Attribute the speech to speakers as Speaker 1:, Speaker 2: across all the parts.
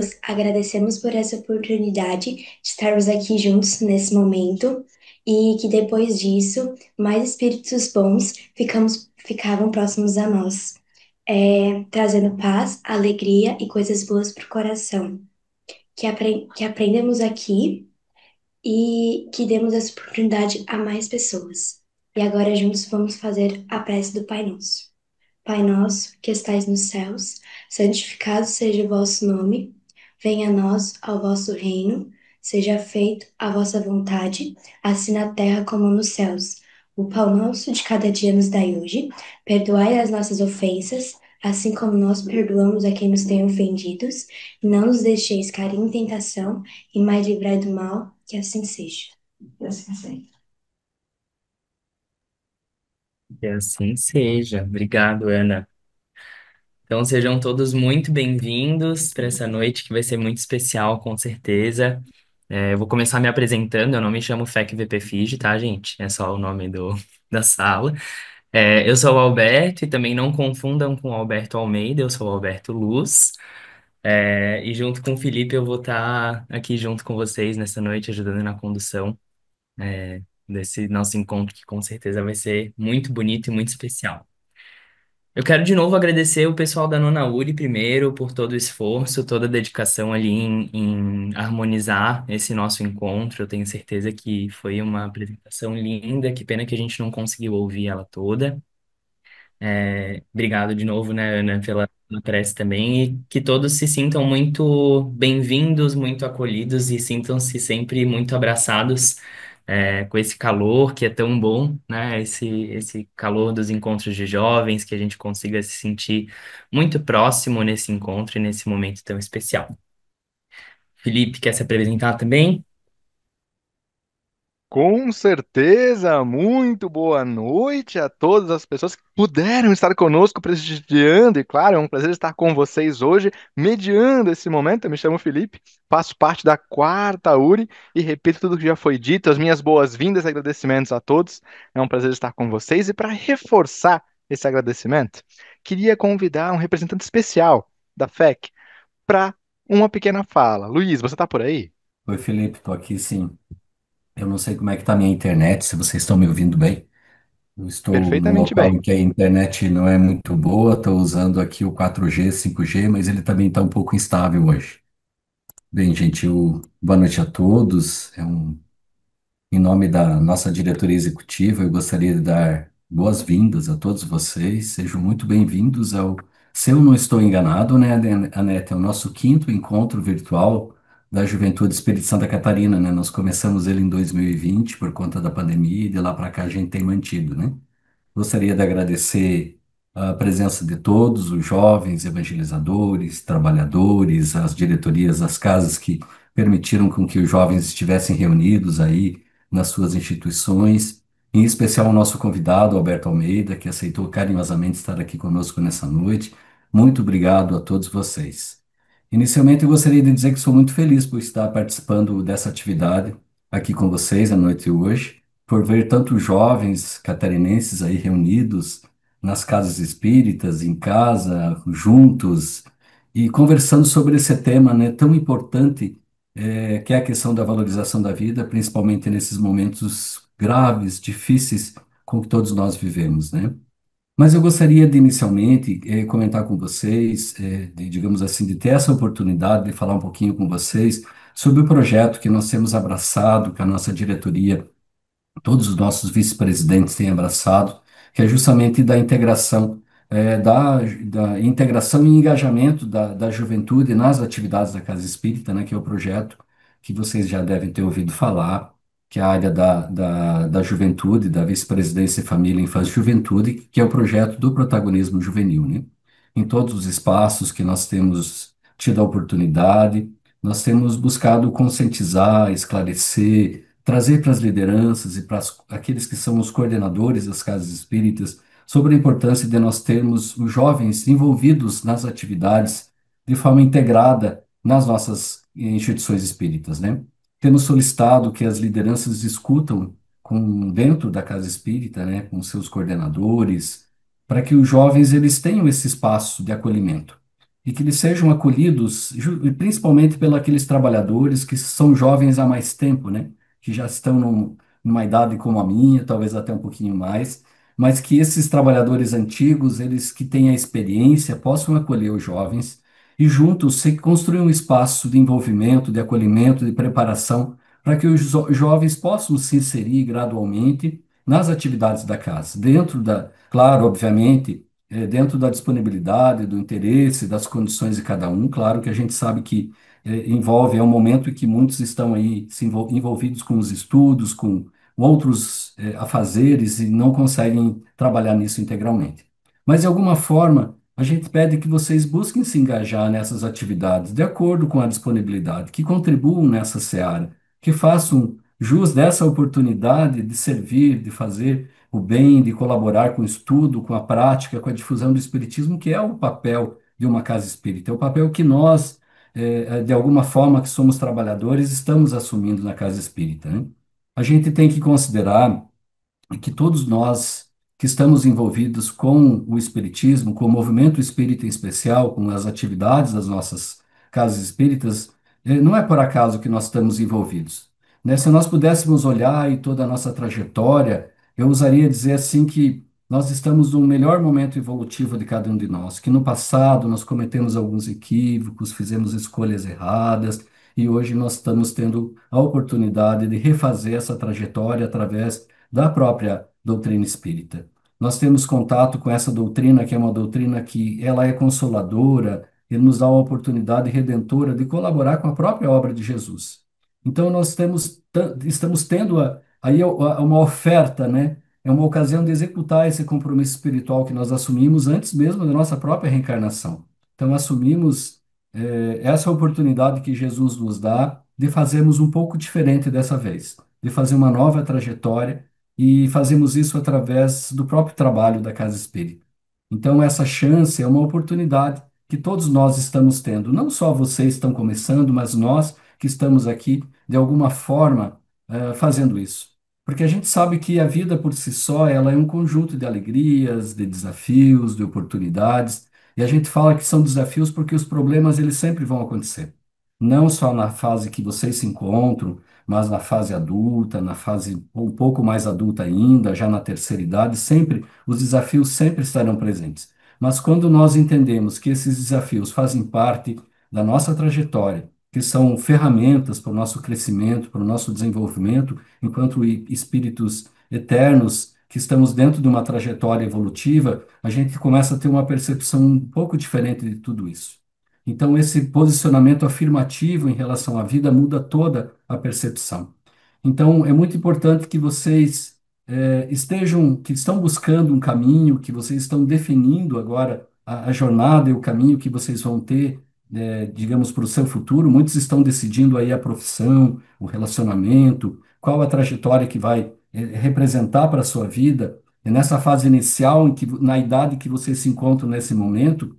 Speaker 1: Deus, agradecemos por essa oportunidade de estarmos aqui juntos nesse momento e que depois disso, mais espíritos bons ficavam próximos a nós, trazendo paz, alegria e coisas boas para o coração. Que aprendemos aqui e que demos essa oportunidade a mais pessoas. E agora juntos vamos fazer a prece do Pai Nosso. Pai nosso, que estais nos céus, santificado seja o vosso nome. Venha a nós ao vosso reino. Seja feito a vossa vontade, assim na terra como nos céus. O pão nosso de cada dia nos dai hoje. Perdoai as nossas ofensas, assim como nós perdoamos a quem nos tem ofendidos. Não nos deixeis cair em tentação, e mais livrai do mal, que assim seja. E assim seja.
Speaker 2: Que assim seja. Obrigado, Ana. Então, sejam todos muito bem-vindos para essa noite que vai ser muito especial, com certeza. Eu vou começar me apresentando. Eu não me chamo FEC VP Fiji, tá, gente? É só o nome da sala. Eu sou o Alberto e também não confundam com o Alberto Almeida, eu sou o Alberto Luz. E junto com o Felipe eu vou estar aqui junto com vocês nessa noite, ajudando na condução, desse nosso encontro, que com certeza vai ser muito bonito e muito especial. Eu quero de novo agradecer o pessoal da Nona Uri primeiro por todo o esforço, toda a dedicação ali em harmonizar esse nosso encontro. Eu tenho certeza que foi uma apresentação linda, que pena que a gente não conseguiu ouvir ela toda. Obrigado de novo, né, Ana, pela prece também, e que todos se sintam muito bem-vindos, muito acolhidos e sintam-se sempre muito abraçados, com esse calor que é tão bom, né, esse calor dos encontros de jovens, que a gente consiga se sentir muito próximo nesse encontro e nesse momento tão especial. Felipe, quer se apresentar também?
Speaker 3: Com certeza, muito boa noite a todas as pessoas que puderam estar conosco prestigiando, e claro, é um prazer estar com vocês hoje, mediando esse momento. Eu me chamo Felipe, faço parte da quarta URI e repito tudo que já foi dito, as minhas boas-vindas e agradecimentos a todos. É um prazer estar com vocês e para reforçar esse agradecimento, queria convidar um representante especial da FEC para uma pequena fala. Luiz, você está por aí?
Speaker 4: Oi, Felipe, tô aqui sim. Eu não sei como é que tá a minha internet, se vocês estão me ouvindo bem. Eu estou num
Speaker 3: Perfeitamente
Speaker 4: local
Speaker 3: bem.
Speaker 4: em que a internet não é muito boa, estou usando aqui o 4G, 5G, mas ele também está um pouco instável hoje. Bem, gente, boa noite a todos. Em nome da nossa diretoria executiva, eu gostaria de dar boas-vindas a todos vocês. Sejam muito bem-vindos ao, se eu não estou enganado, né, Anete, é o nosso quinto encontro virtual da Juventude Espírito Santa Catarina, né? Nós começamos ele em 2020 por conta da pandemia e de lá para cá a gente tem mantido, né? Gostaria de agradecer a presença de todos os jovens evangelizadores, trabalhadores, as diretorias das casas que permitiram com que os jovens estivessem reunidos aí nas suas instituições, em especial o nosso convidado, Alberto Almeida, que aceitou carinhosamente estar aqui conosco nessa noite. Muito obrigado a todos vocês. Inicialmente, eu gostaria de dizer que sou muito feliz por estar participando dessa atividade aqui com vocês à noite de hoje, por ver tantos jovens catarinenses aí reunidos nas casas espíritas, em casa, juntos, e conversando sobre esse tema, né, tão importante, que é a questão da valorização da vida, principalmente nesses momentos graves, difíceis com que todos nós vivemos, né? Mas eu gostaria de inicialmente comentar com vocês, digamos assim, de ter essa oportunidade de falar um pouquinho com vocês sobre o projeto que nós temos abraçado, que a nossa diretoria, todos os nossos vice-presidentes têm abraçado, que é justamente da integração, da integração e engajamento da juventude nas atividades da Casa Espírita, né, que é o projeto que vocês já devem ter ouvido falar, que é a área da juventude, da vice-presidência Família, Infância e Juventude, que é o projeto do protagonismo juvenil, né? Em todos os espaços que nós temos tido a oportunidade, nós temos buscado conscientizar, esclarecer, trazer para as lideranças e para aqueles que são os coordenadores das casas espíritas sobre a importância de nós termos os jovens envolvidos nas atividades de forma integrada nas nossas instituições espíritas, né? Temos solicitado que as lideranças discutam dentro da casa espírita, né, com seus coordenadores, para que os jovens eles tenham esse espaço de acolhimento. e que eles sejam acolhidos, principalmente pelos aqueles trabalhadores que são jovens há mais tempo, né? Que já estão numa idade como a minha, talvez até um pouquinho mais, mas que esses trabalhadores antigos, eles que têm a experiência, possam acolher os jovens e juntos se construir um espaço de envolvimento, de acolhimento, de preparação, para que os jovens possam se inserir gradualmente nas atividades da casa, dentro da, claro, obviamente, dentro da disponibilidade, do interesse, das condições de cada um. Claro que a gente sabe que envolve, é um momento em que muitos estão aí envolvidos com os estudos, com outros afazeres e não conseguem trabalhar nisso integralmente. Mas, de alguma forma, a gente pede que vocês busquem se engajar nessas atividades, de acordo com a disponibilidade, que contribuam nessa seara, que façam jus dessa oportunidade de servir, de fazer o bem, de colaborar com o estudo, com a prática, com a difusão do Espiritismo, que é o papel de uma casa espírita, é o papel que nós, de alguma forma, que somos trabalhadores, estamos assumindo na casa espírita, né? A gente tem que considerar que todos nós que estamos envolvidos com o espiritismo, com o movimento espírita em especial, com as atividades das nossas casas espíritas, não é por acaso que nós estamos envolvidos, né? Se nós pudéssemos olhar e toda a nossa trajetória, eu ousaria dizer assim que nós estamos no melhor momento evolutivo de cada um de nós, que no passado nós cometemos alguns equívocos, fizemos escolhas erradas, e hoje nós estamos tendo a oportunidade de refazer essa trajetória através da própria doutrina espírita. Nós temos contato com essa doutrina, que é uma doutrina que ela é consoladora, ele nos dá uma oportunidade redentora de colaborar com a própria obra de Jesus. Então nós estamos tendo aí uma oferta, né? É uma ocasião de executar esse compromisso espiritual que nós assumimos antes mesmo da nossa própria reencarnação. Então assumimos essa oportunidade que Jesus nos dá de fazermos um pouco diferente dessa vez, de fazer uma nova trajetória e fazemos isso através do próprio trabalho da Casa Espírita. Então, essa chance é uma oportunidade que todos nós estamos tendo. Não só vocês estão começando, mas nós que estamos aqui, de alguma forma, fazendo isso. Porque a gente sabe que a vida por si só, ela é um conjunto de alegrias, de desafios, de oportunidades. E a gente fala que são desafios porque os problemas, eles sempre vão acontecer. Não só na fase que vocês se encontram, mas na fase adulta, na fase um pouco mais adulta ainda, já na terceira idade, sempre os desafios sempre estarão presentes. Mas quando nós entendemos que esses desafios fazem parte da nossa trajetória, que são ferramentas para o nosso crescimento, para o nosso desenvolvimento, enquanto espíritos eternos que estamos dentro de uma trajetória evolutiva, a gente começa a ter uma percepção um pouco diferente de tudo isso. Então, esse posicionamento afirmativo em relação à vida muda toda a percepção. Então, é muito importante que vocês que estão buscando um caminho, que vocês estão definindo agora a jornada e o caminho que vocês vão ter, digamos, para o seu futuro. Muitos estão decidindo aí a profissão, o relacionamento, qual a trajetória que vai representar para a sua vida. E nessa fase inicial, na idade que vocês se encontram nesse momento,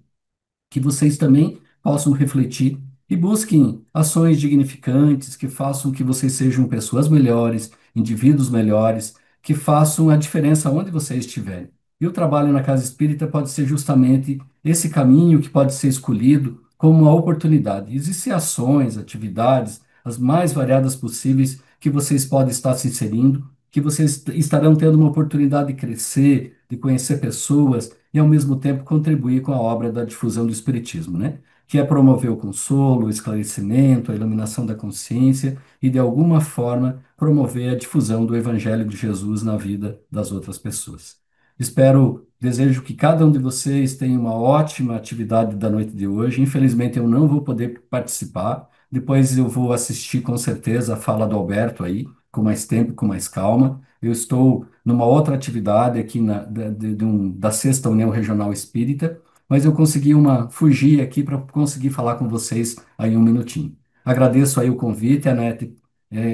Speaker 4: que vocês também possam refletir e busquem ações dignificantes que façam que vocês sejam pessoas melhores, indivíduos melhores, que façam a diferença onde vocês estiverem. E o trabalho na casa espírita pode ser justamente esse caminho que pode ser escolhido como uma oportunidade. Existem ações, atividades, as mais variadas possíveis que vocês podem estar se inserindo, que vocês estarão tendo uma oportunidade de crescer, de conhecer pessoas, e, ao mesmo tempo, contribuir com a obra da difusão do Espiritismo, né? Que é promover o consolo, o esclarecimento, a iluminação da consciência e, de alguma forma, promover a difusão do Evangelho de Jesus na vida das outras pessoas. Desejo que cada um de vocês tenha uma ótima atividade da noite de hoje. Infelizmente, eu não vou poder participar. Depois eu vou assistir com certeza a fala do Alberto aí, com mais tempo, com mais calma. Eu estou numa outra atividade aqui da Sexta União Regional Espírita, mas eu consegui fugir aqui para conseguir falar com vocês aí um minutinho. Agradeço aí o convite, Anete,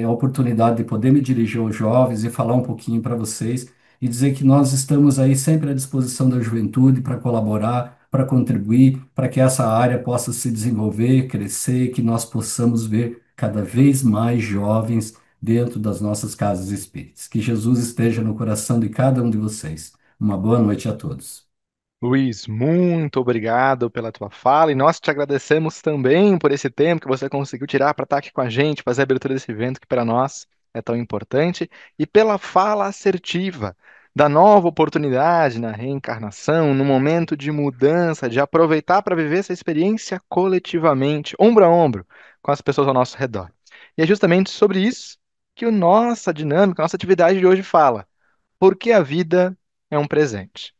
Speaker 4: a oportunidade de poder me dirigir aos jovens e falar um pouquinho para vocês e dizer que nós estamos aí sempre à disposição da juventude para colaborar, para contribuir, para que essa área possa se desenvolver, crescer, que nós possamos ver cada vez mais jovens dentro das nossas casas espíritas. Que Jesus esteja no coração de cada um de vocês. Uma boa noite a todos.
Speaker 3: Luiz, muito obrigado pela tua fala e nós te agradecemos também por esse tempo que você conseguiu tirar para estar aqui com a gente, fazer a abertura desse evento que para nós é tão importante e pela fala assertiva da nova oportunidade na reencarnação, no momento de mudança, de aproveitar para viver essa experiência coletivamente, ombro a ombro, com as pessoas ao nosso redor. E é justamente sobre isso que a nossa dinâmica, a nossa atividade de hoje fala. Porque a vida é um presente.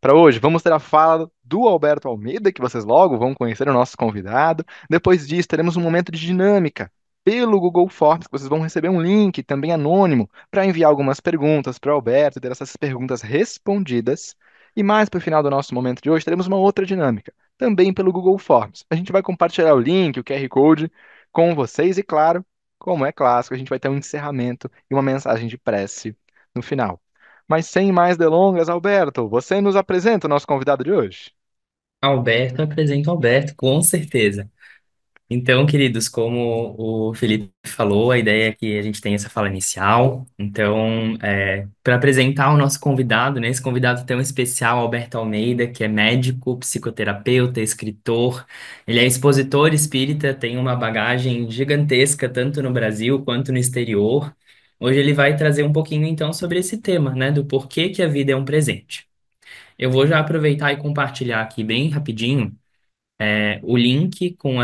Speaker 3: Para hoje, vamos ter a fala do Alberto Almeida, que vocês logo vão conhecer o nosso convidado. Depois disso, teremos um momento de dinâmica pelo Google Forms, que vocês vão receber um link também anônimo para enviar algumas perguntas para o Alberto e ter essas perguntas respondidas. E mais para o final do nosso momento de hoje, teremos uma outra dinâmica, também pelo Google Forms. A gente vai compartilhar o link, o QR Code com vocês e, claro, como é clássico, a gente vai ter um encerramento e uma mensagem de prece no final. Mas sem mais delongas, Alberto, você nos apresenta o nosso convidado de hoje.
Speaker 2: Alberto, apresento Alberto, com certeza. Então, queridos, como o Felipe falou, a ideia é que a gente tenha essa fala inicial. Então, para apresentar o nosso convidado, né? Esse convidado tem um especial, Alberto Almeida, que é médico, psicoterapeuta, escritor. Ele é expositor espírita, tem uma bagagem gigantesca, tanto no Brasil quanto no exterior. Hoje ele vai trazer um pouquinho, então, sobre esse tema, né? Do porquê que a vida é um presente. Eu vou já aproveitar e compartilhar aqui bem rapidinho o link com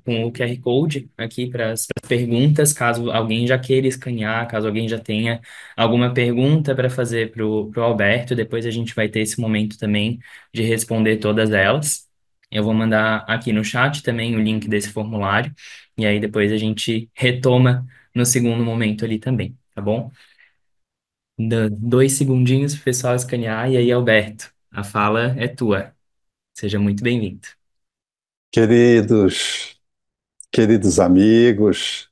Speaker 2: com o QR Code aqui para as perguntas, caso alguém já queira escanear, caso alguém já tenha alguma pergunta para fazer pro Alberto, depois a gente vai ter esse momento também de responder todas elas. Eu vou mandar aqui no chat também o link desse formulário, e aí depois a gente retoma no segundo momento ali também, tá bom? 2 segundinhos para o pessoal escanear, e aí, Alberto, a fala é tua. Seja muito bem-vindo.
Speaker 5: Queridos, queridos amigos,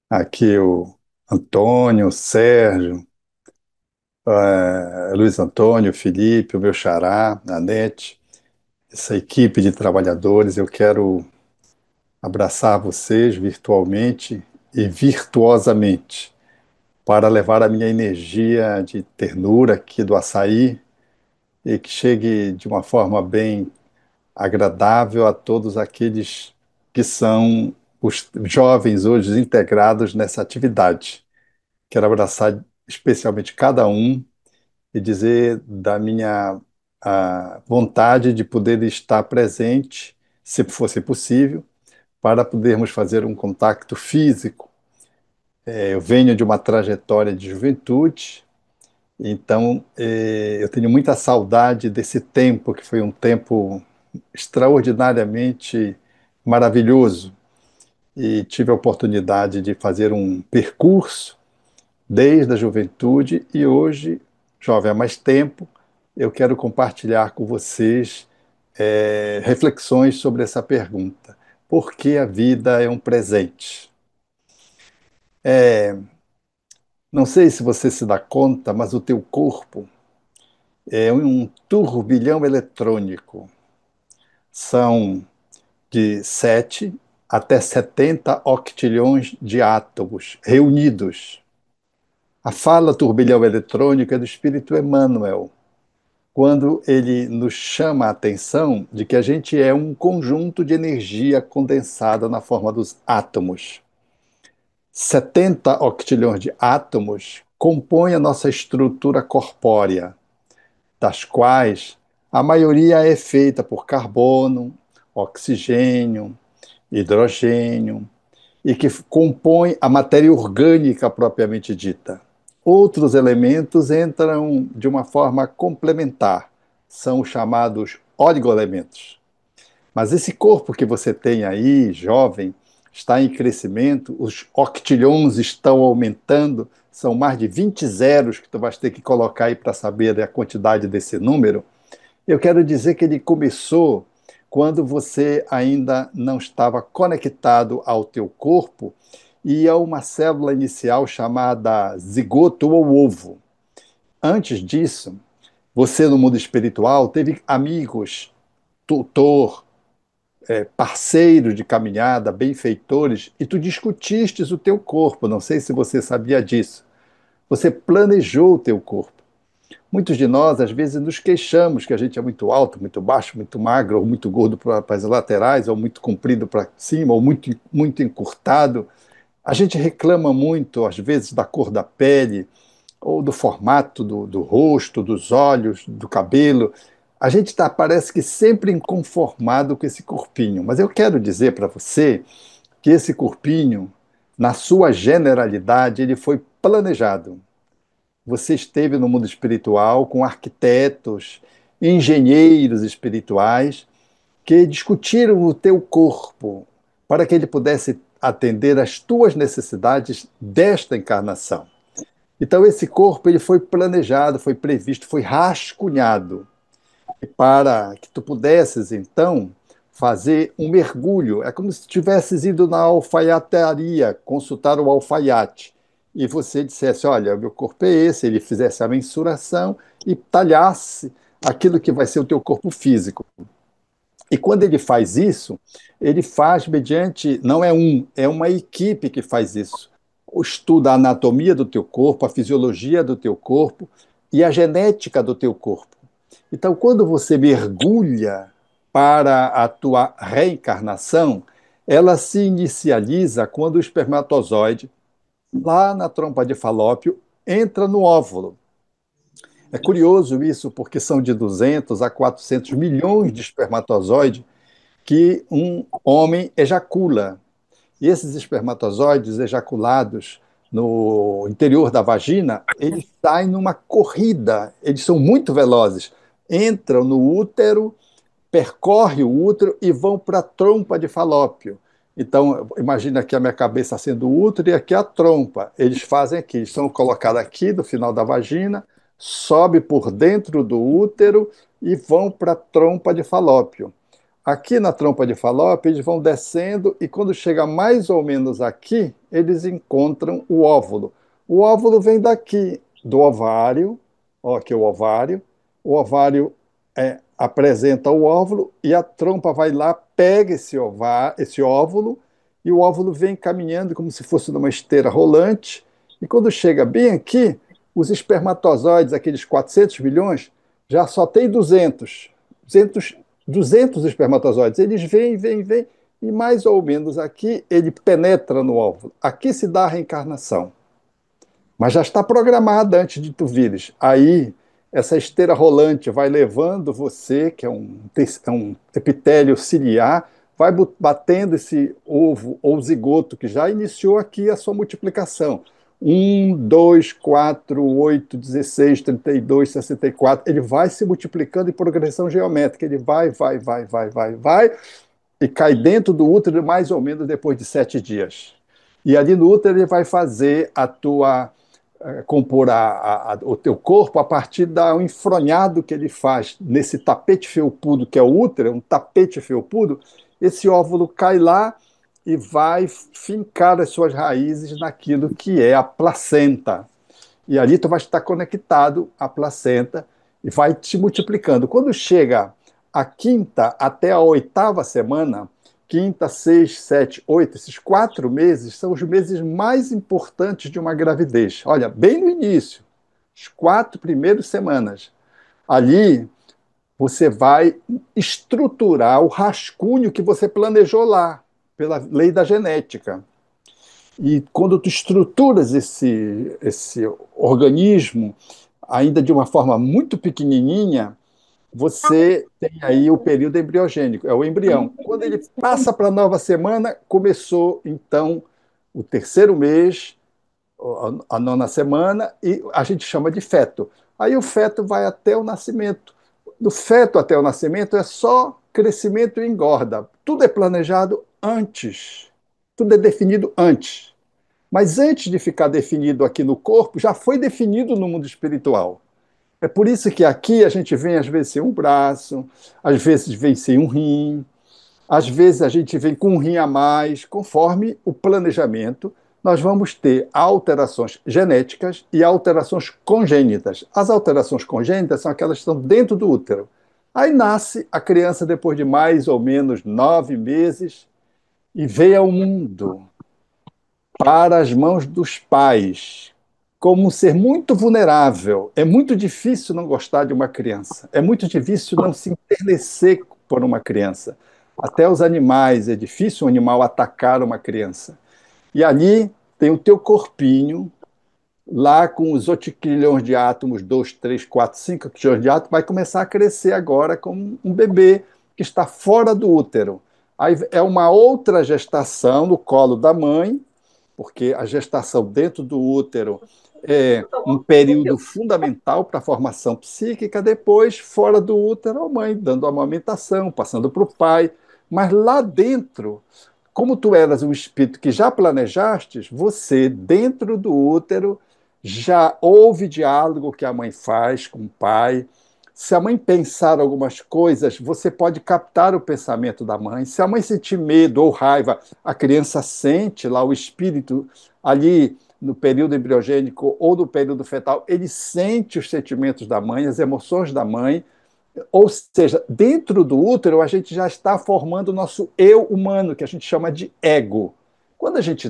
Speaker 5: aqui o Antônio, o Sérgio, Luiz Antônio, o Felipe, o meu xará, a Nete, essa equipe de trabalhadores, eu quero abraçar vocês virtualmente e virtuosamente para levar a minha energia de ternura aqui do açaí e que chegue de uma forma bem agradável a todos aqueles que são os jovens hoje integrados nessa atividade. Quero abraçar especialmente cada um e dizer da minha vontade de poder estar presente, se fosse possível, para podermos fazer um contato físico. Eu venho de uma trajetória de juventude, então eu tenho muita saudade desse tempo, que foi um tempo extraordinariamente maravilhoso e tive a oportunidade de fazer um percurso desde a juventude e hoje, jovem há mais tempo, eu quero compartilhar com vocês reflexões sobre essa pergunta. Por que a vida é um presente? Não sei se você se dá conta, mas o teu corpo é um turbilhão eletrônico. São de 7 até 70 octilhões de átomos reunidos. A fala turbilhão eletrônico é do Espírito Emmanuel, quando ele nos chama a atenção de que a gente é um conjunto de energia condensada na forma dos átomos. 70 octilhões de átomos compõem a nossa estrutura corpórea, das quais a maioria é feita por carbono, oxigênio, hidrogênio, e que compõe a matéria orgânica propriamente dita. Outros elementos entram de uma forma complementar, são os chamados oligoelementos. Mas esse corpo que você tem aí, jovem, está em crescimento, os octilhões estão aumentando, são mais de 20 zeros que tu vais ter que colocar aí para saber a quantidade desse número. Eu quero dizer que ele começou quando você ainda não estava conectado ao teu corpo e a uma célula inicial chamada zigoto ou ovo. Antes disso, você no mundo espiritual teve amigos, tutor, parceiros de caminhada, benfeitores, e tu discutistes o teu corpo. Não sei se você sabia disso. Você planejou o teu corpo. Muitos de nós, às vezes, nos queixamos que a gente é muito alto, muito baixo, muito magro, ou muito gordo para as laterais, ou muito comprido para cima, ou muito encurtado. A gente reclama muito, às vezes, da cor da pele, ou do formato do rosto, dos olhos, do cabelo. A gente está, parece que, sempre inconformado com esse corpinho. Mas eu quero dizer para você que esse corpinho, na sua generalidade, ele foi planejado. Você esteve no mundo espiritual com arquitetos, engenheiros espirituais que discutiram o teu corpo para que ele pudesse atender às tuas necessidades desta encarnação. Então esse corpo ele foi planejado, foi previsto, foi rascunhado para que tu pudesses então fazer um mergulho. É como se tivesses ido na alfaiataria consultar o alfaiate e você dissesse: olha, meu corpo é esse, ele fizesse a mensuração e talhasse aquilo que vai ser o teu corpo físico. E quando ele faz isso, ele faz mediante, não é é uma equipe que faz isso. Estuda a anatomia do teu corpo, a fisiologia do teu corpo e a genética do teu corpo. Então, quando você mergulha para a tua reencarnação, ela se inicializa quando o espermatozoide, lá na trompa de Falópio, entra no óvulo. É curioso isso, porque são de 200 a 400 milhões de espermatozoides que um homem ejacula. E esses espermatozoides ejaculados no interior da vagina, eles saem numa corrida, eles são muito velozes. Entram no útero, percorrem o útero e vão para a trompa de Falópio. Então, imagina aqui a minha cabeça sendo o útero e aqui a trompa. Eles fazem aqui, eles são colocados aqui no final da vagina, sobe por dentro do útero e vão para a trompa de Falópio. Aqui na trompa de Falópio, eles vão descendo e quando chega mais ou menos aqui, eles encontram o óvulo. O óvulo vem daqui, do ovário, ó, aqui o ovário apresenta o óvulo e a trompa vai lá, pega esse óvulo e o óvulo vem caminhando como se fosse numa esteira rolante e quando chega bem aqui, os espermatozoides, aqueles 400 milhões, já só tem 200 espermatozoides. Eles vêm, e mais ou menos aqui ele penetra no óvulo. Aqui se dá a reencarnação. Mas já está programada antes de tu vires. Aí, essa esteira rolante vai levando você, que é um epitélio ciliar, vai batendo esse ovo ou zigoto que já iniciou aqui a sua multiplicação. 1, 2, 4, 8, 16, 32, 64. Ele vai se multiplicando em progressão geométrica. Ele vai, e cai dentro do útero mais ou menos depois de 7 dias. E ali no útero ele vai fazer compor o teu corpo a partir do enfronhado que ele faz nesse tapete felpudo que é o útero, um tapete felpudo. Esse óvulo cai lá e vai fincar as suas raízes naquilo que é a placenta. E ali tu vai estar conectado à placenta e vai te multiplicando. Quando chega a quinta até a oitava semana, quinta, 6, 7, 8, esses 4 meses são os meses mais importantes de uma gravidez. Olha, bem no início, as 4 primeiras semanas. Ali você vai estruturar o rascunho que você planejou lá, pela lei da genética. E quando tu estruturas esse organismo, ainda de uma forma muito pequenininha, você tem aí o período embriogênico, é o embrião. Quando ele passa para a nova semana, começou então o terceiro mês, a nona semana, e a gente chama de feto. Aí o feto vai até o nascimento. Do feto até o nascimento é só crescimento e engorda. Tudo é planejado antes. Tudo é definido antes. Mas antes de ficar definido aqui no corpo, já foi definido no mundo espiritual. É por isso que aqui a gente vem, às vezes, sem um braço, às vezes vem sem um rim, às vezes a gente vem com um rim a mais, conforme o planejamento, nós vamos ter alterações genéticas e alterações congênitas. As alterações congênitas são aquelas que estão dentro do útero. Aí nasce a criança depois de mais ou menos 9 meses e veio ao mundo para as mãos dos pais. como um ser muito vulnerável. É muito difícil não gostar de uma criança. É muito difícil não se enternecer por uma criança. Até os animais, é difícil um animal atacar uma criança. E ali tem o teu corpinho, lá com os oticrilhões de átomos, 2, 3, 4, 5 trilhões de átomos, vai começar a crescer agora como um bebê que está fora do útero. Aí é uma outra gestação no colo da mãe, porque a gestação dentro do útero é um período fundamental para a formação psíquica, depois, fora do útero, a mãe dando amamentação, passando para o pai. Mas lá dentro, como tu eras um espírito que já planejastes, você, dentro do útero, já ouve diálogo que a mãe faz com o pai. Se a mãe pensar algumas coisas, você pode captar o pensamento da mãe. Se a mãe sentir medo ou raiva, a criança sente lá o espírito ali no período embriogênico ou no período fetal, ele sente os sentimentos da mãe, as emoções da mãe. Ou seja, dentro do útero, a gente já está formando o nosso eu humano, que a gente chama de ego. Quando a gente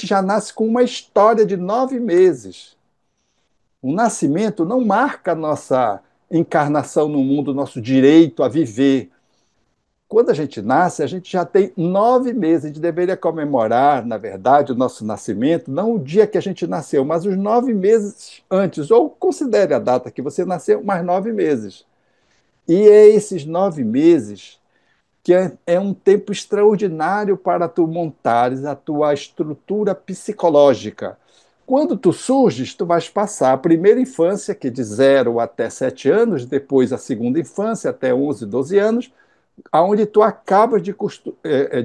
Speaker 5: já nasce com uma história de 9 meses. O nascimento não marca a nossa encarnação no mundo, nosso direito a viver. Quando a gente nasce, a gente já tem 9 meses. A gente deveria comemorar, na verdade, o nosso nascimento, não o dia que a gente nasceu, mas os 9 meses antes. Ou considere a data que você nasceu, mais 9 meses. E é esses 9 meses que é um tempo extraordinário para tu montares a tua estrutura psicológica. Quando tu surges, tu vais passar a primeira infância, que é de 0 até 7 anos, depois a segunda infância, até 11, 12 anos, aonde tu acabas de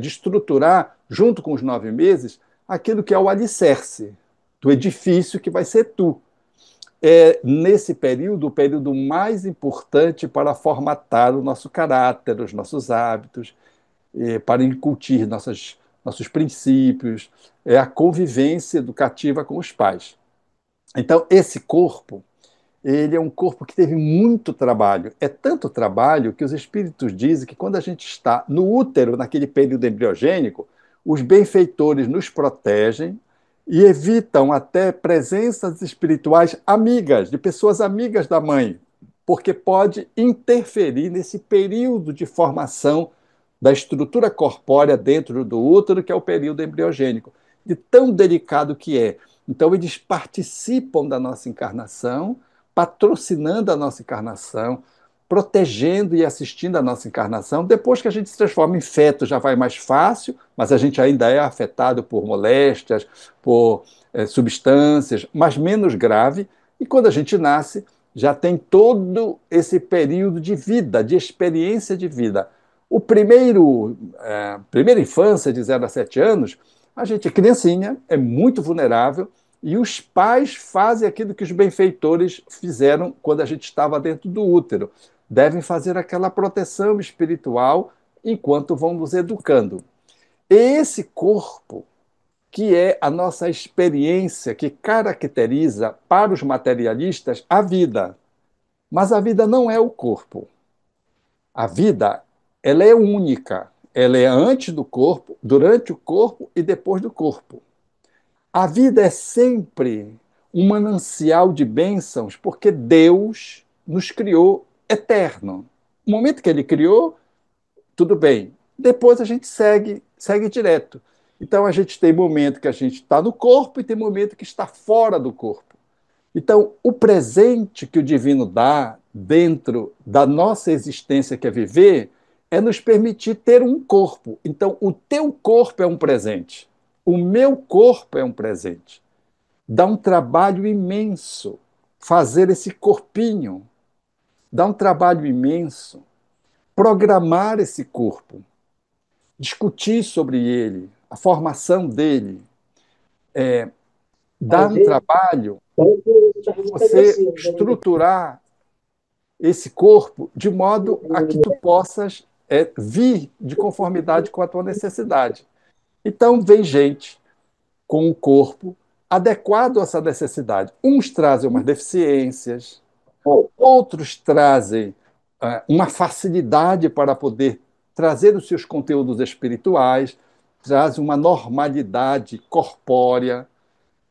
Speaker 5: estruturar, junto com os 9 meses, aquilo que é o alicerce do edifício que vai ser tu. É nesse período o período mais importante para formatar o nosso caráter, os nossos hábitos, para incutir nossos princípios, é a convivência educativa com os pais. Então, esse corpo, ele é um corpo que teve muito trabalho. É tanto trabalho que os espíritos dizem que quando a gente está no útero, naquele período embriogênico, os benfeitores nos protegem e evitam até presenças espirituais amigas, de pessoas amigas da mãe, porque pode interferir nesse período de formação da estrutura corpórea dentro do útero, que é o período embriogênico, de tão delicado que é. Então, eles participam da nossa encarnação, patrocinando a nossa encarnação, protegendo e assistindo a nossa encarnação. Depois que a gente se transforma em feto, já vai mais fácil, mas a gente ainda é afetado por moléstias, por substâncias, mas menos grave. E quando a gente nasce, já tem todo esse período de vida, de experiência de vida. Primeira infância, de 0 a 7 anos, a gente é criancinha, é muito vulnerável, e os pais fazem aquilo que os benfeitores fizeram quando a gente estava dentro do útero. Devem fazer aquela proteção espiritual enquanto vão nos educando. Esse corpo, que é a nossa experiência, que caracteriza para os materialistas a vida. Mas a vida não é o corpo. A vida, ela é única. Ela é antes do corpo, durante o corpo e depois do corpo. A vida é sempre um manancial de bênçãos, porque Deus nos criou eterno. No momento que ele criou, tudo bem. Depois a gente segue direto. Então a gente tem momento que a gente está no corpo e tem momento que está fora do corpo. Então, o presente que o divino dá dentro da nossa existência, que é viver, é nos permitir ter um corpo. Então, o teu corpo é um presente. O meu corpo é um presente. Dá um trabalho imenso fazer esse corpinho. Dá um trabalho imenso programar esse corpo, discutir sobre ele, a formação dele. Dá um trabalho você estruturar esse corpo de modo a que tu possas vir de conformidade com a tua necessidade. Então, vem gente com um corpo adequado a essa necessidade. Uns trazem umas deficiências, outros trazem uma facilidade para poder trazer os seus conteúdos espirituais, trazem uma normalidade corpórea.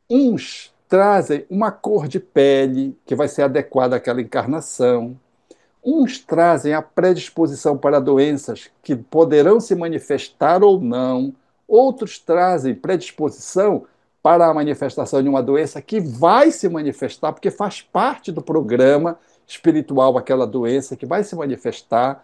Speaker 5: Uns trazem uma cor de pele que vai ser adequada àquela encarnação. Uns trazem a predisposição para doenças que poderão se manifestar ou não. Outros trazem predisposição para a manifestação de uma doença que vai se manifestar, porque faz parte do programa espiritual aquela doença que vai se manifestar.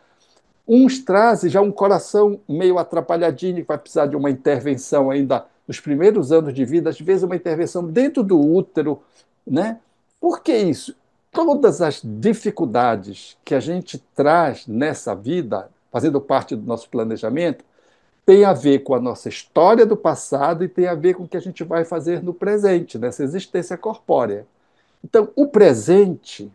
Speaker 5: Uns trazem já um coração meio atrapalhadinho, que vai precisar de uma intervenção ainda nos primeiros anos de vida, às vezes uma intervenção dentro do útero, né? Por que isso? Todas as dificuldades que a gente traz nessa vida, fazendo parte do nosso planejamento, tem a ver com a nossa história do passado e tem a ver com o que a gente vai fazer no presente, nessa existência corpórea. Então, o presente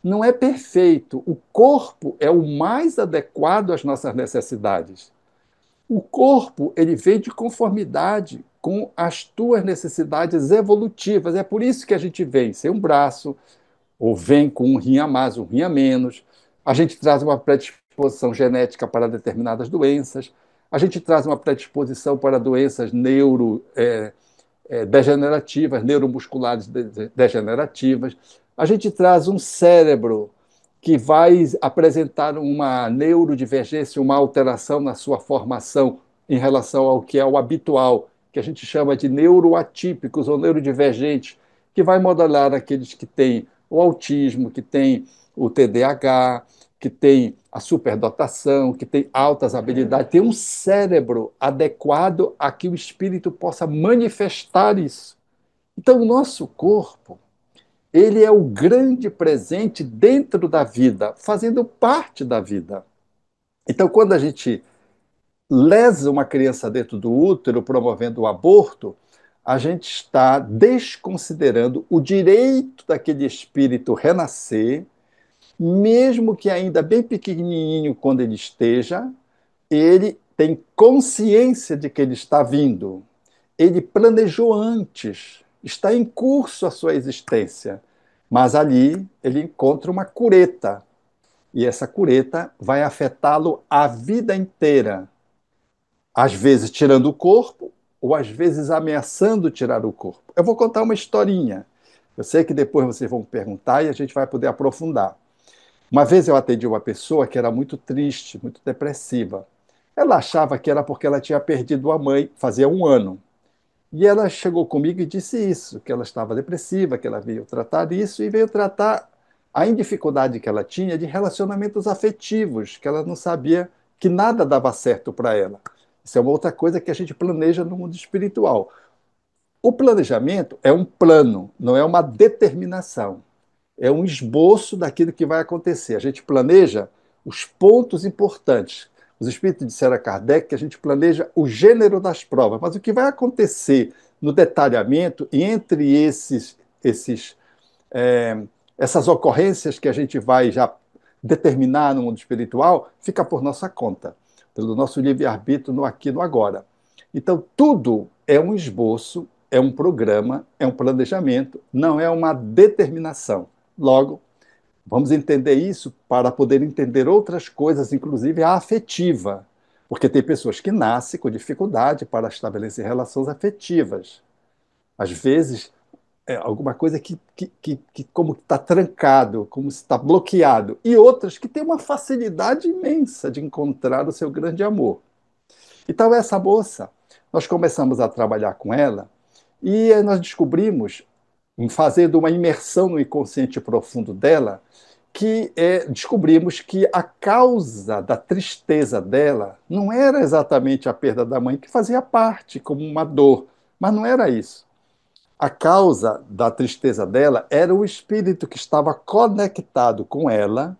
Speaker 5: não é perfeito. O corpo é o mais adequado às nossas necessidades. O corpo, ele vem de conformidade com as tuas necessidades evolutivas. É por isso que a gente vem sem um braço, ou vem com um rim a mais, um rim a menos. A gente traz uma predisposição genética para determinadas doenças. A gente traz uma predisposição para doenças degenerativas, neuromusculares degenerativas. A gente traz um cérebro que vai apresentar uma neurodivergência, uma alteração na sua formação em relação ao que é o habitual, que a gente chama de neuroatípicos ou neurodivergentes, que vai modelar aqueles que têm o autismo, que têm o TDAH, que têm a superdotação, que têm altas habilidades, tem um cérebro adequado a que o espírito possa manifestar isso. Então, o nosso corpo, ele é o grande presente dentro da vida, fazendo parte da vida. Então, quando a gente lesa uma criança dentro do útero, promovendo o aborto, a gente está desconsiderando o direito daquele espírito renascer, mesmo que ainda bem pequenininho quando ele esteja, ele tem consciência de que ele está vindo. Ele planejou antes, está em curso a sua existência, mas ali ele encontra uma cureta, e essa cureta vai afetá-lo a vida inteira, às vezes tirando o corpo, ou às vezes ameaçando tirar o corpo. Eu vou contar uma historinha. Eu sei que depois vocês vão perguntar e a gente vai poder aprofundar. Uma vez eu atendi uma pessoa que era muito triste, muito depressiva. Ela achava que era porque ela tinha perdido a mãe fazia um ano. E ela chegou comigo e disse isso, que ela estava depressiva, que ela veio tratar isso e veio tratar a dificuldade que ela tinha de relacionamentos afetivos, que ela não sabia que nada dava certo para ela. Isso é uma outra coisa que a gente planeja no mundo espiritual. O planejamento é um plano, não é uma determinação. É um esboço daquilo que vai acontecer. A gente planeja os pontos importantes. Os espíritos disseram a Kardec que a gente planeja o gênero das provas, mas o que vai acontecer no detalhamento e entre essas ocorrências que a gente vai já determinar no mundo espiritual, fica por nossa conta, pelo nosso livre-arbítrio no aqui e no agora. Então, tudo é um esboço, é um programa, é um planejamento, não é uma determinação. Logo, vamos entender isso para poder entender outras coisas, inclusive a afetiva. Porque tem pessoas que nascem com dificuldade para estabelecer relações afetivas. Às vezes, é alguma coisa que como está trancado, como está bloqueado. E outras que têm uma facilidade imensa de encontrar o seu grande amor. Então, essa moça, nós começamos a trabalhar com ela e nós descobrimos, fazendo uma imersão no inconsciente profundo dela, que descobrimos que a causa da tristeza dela não era exatamente a perda da mãe, que fazia parte como uma dor, mas não era isso. A causa da tristeza dela era o espírito que estava conectado com ela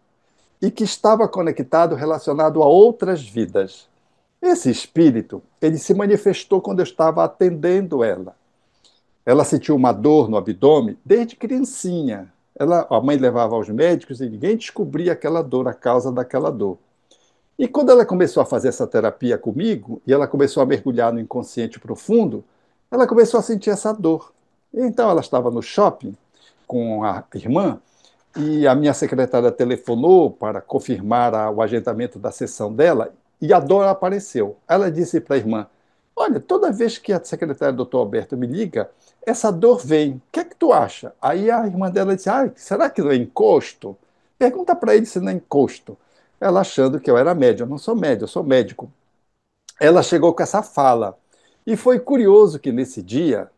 Speaker 5: e que estava conectado, relacionado a outras vidas. Esse espírito, ele se manifestou quando eu estava atendendo ela. Ela sentiu uma dor no abdômen desde criancinha. A mãe levava aos médicos e ninguém descobria aquela dor, a causa daquela dor. E quando ela começou a fazer essa terapia comigo, e ela começou a mergulhar no inconsciente profundo, ela começou a sentir essa dor. Então ela estava no shopping com a irmã, e a minha secretária telefonou para confirmar o agendamento da sessão dela, e a dor apareceu. Ela disse para a irmã: "Ó, olha, toda vez que a secretária do doutor Alberto me liga, essa dor vem. O que é que tu acha? Aí a irmã dela disse, será que não é encosto? Pergunta para ele se não é encosto. Ela achando que eu era médium. Eu não sou médium, eu sou médico. Ela chegou com essa fala. E foi curioso que nesse dia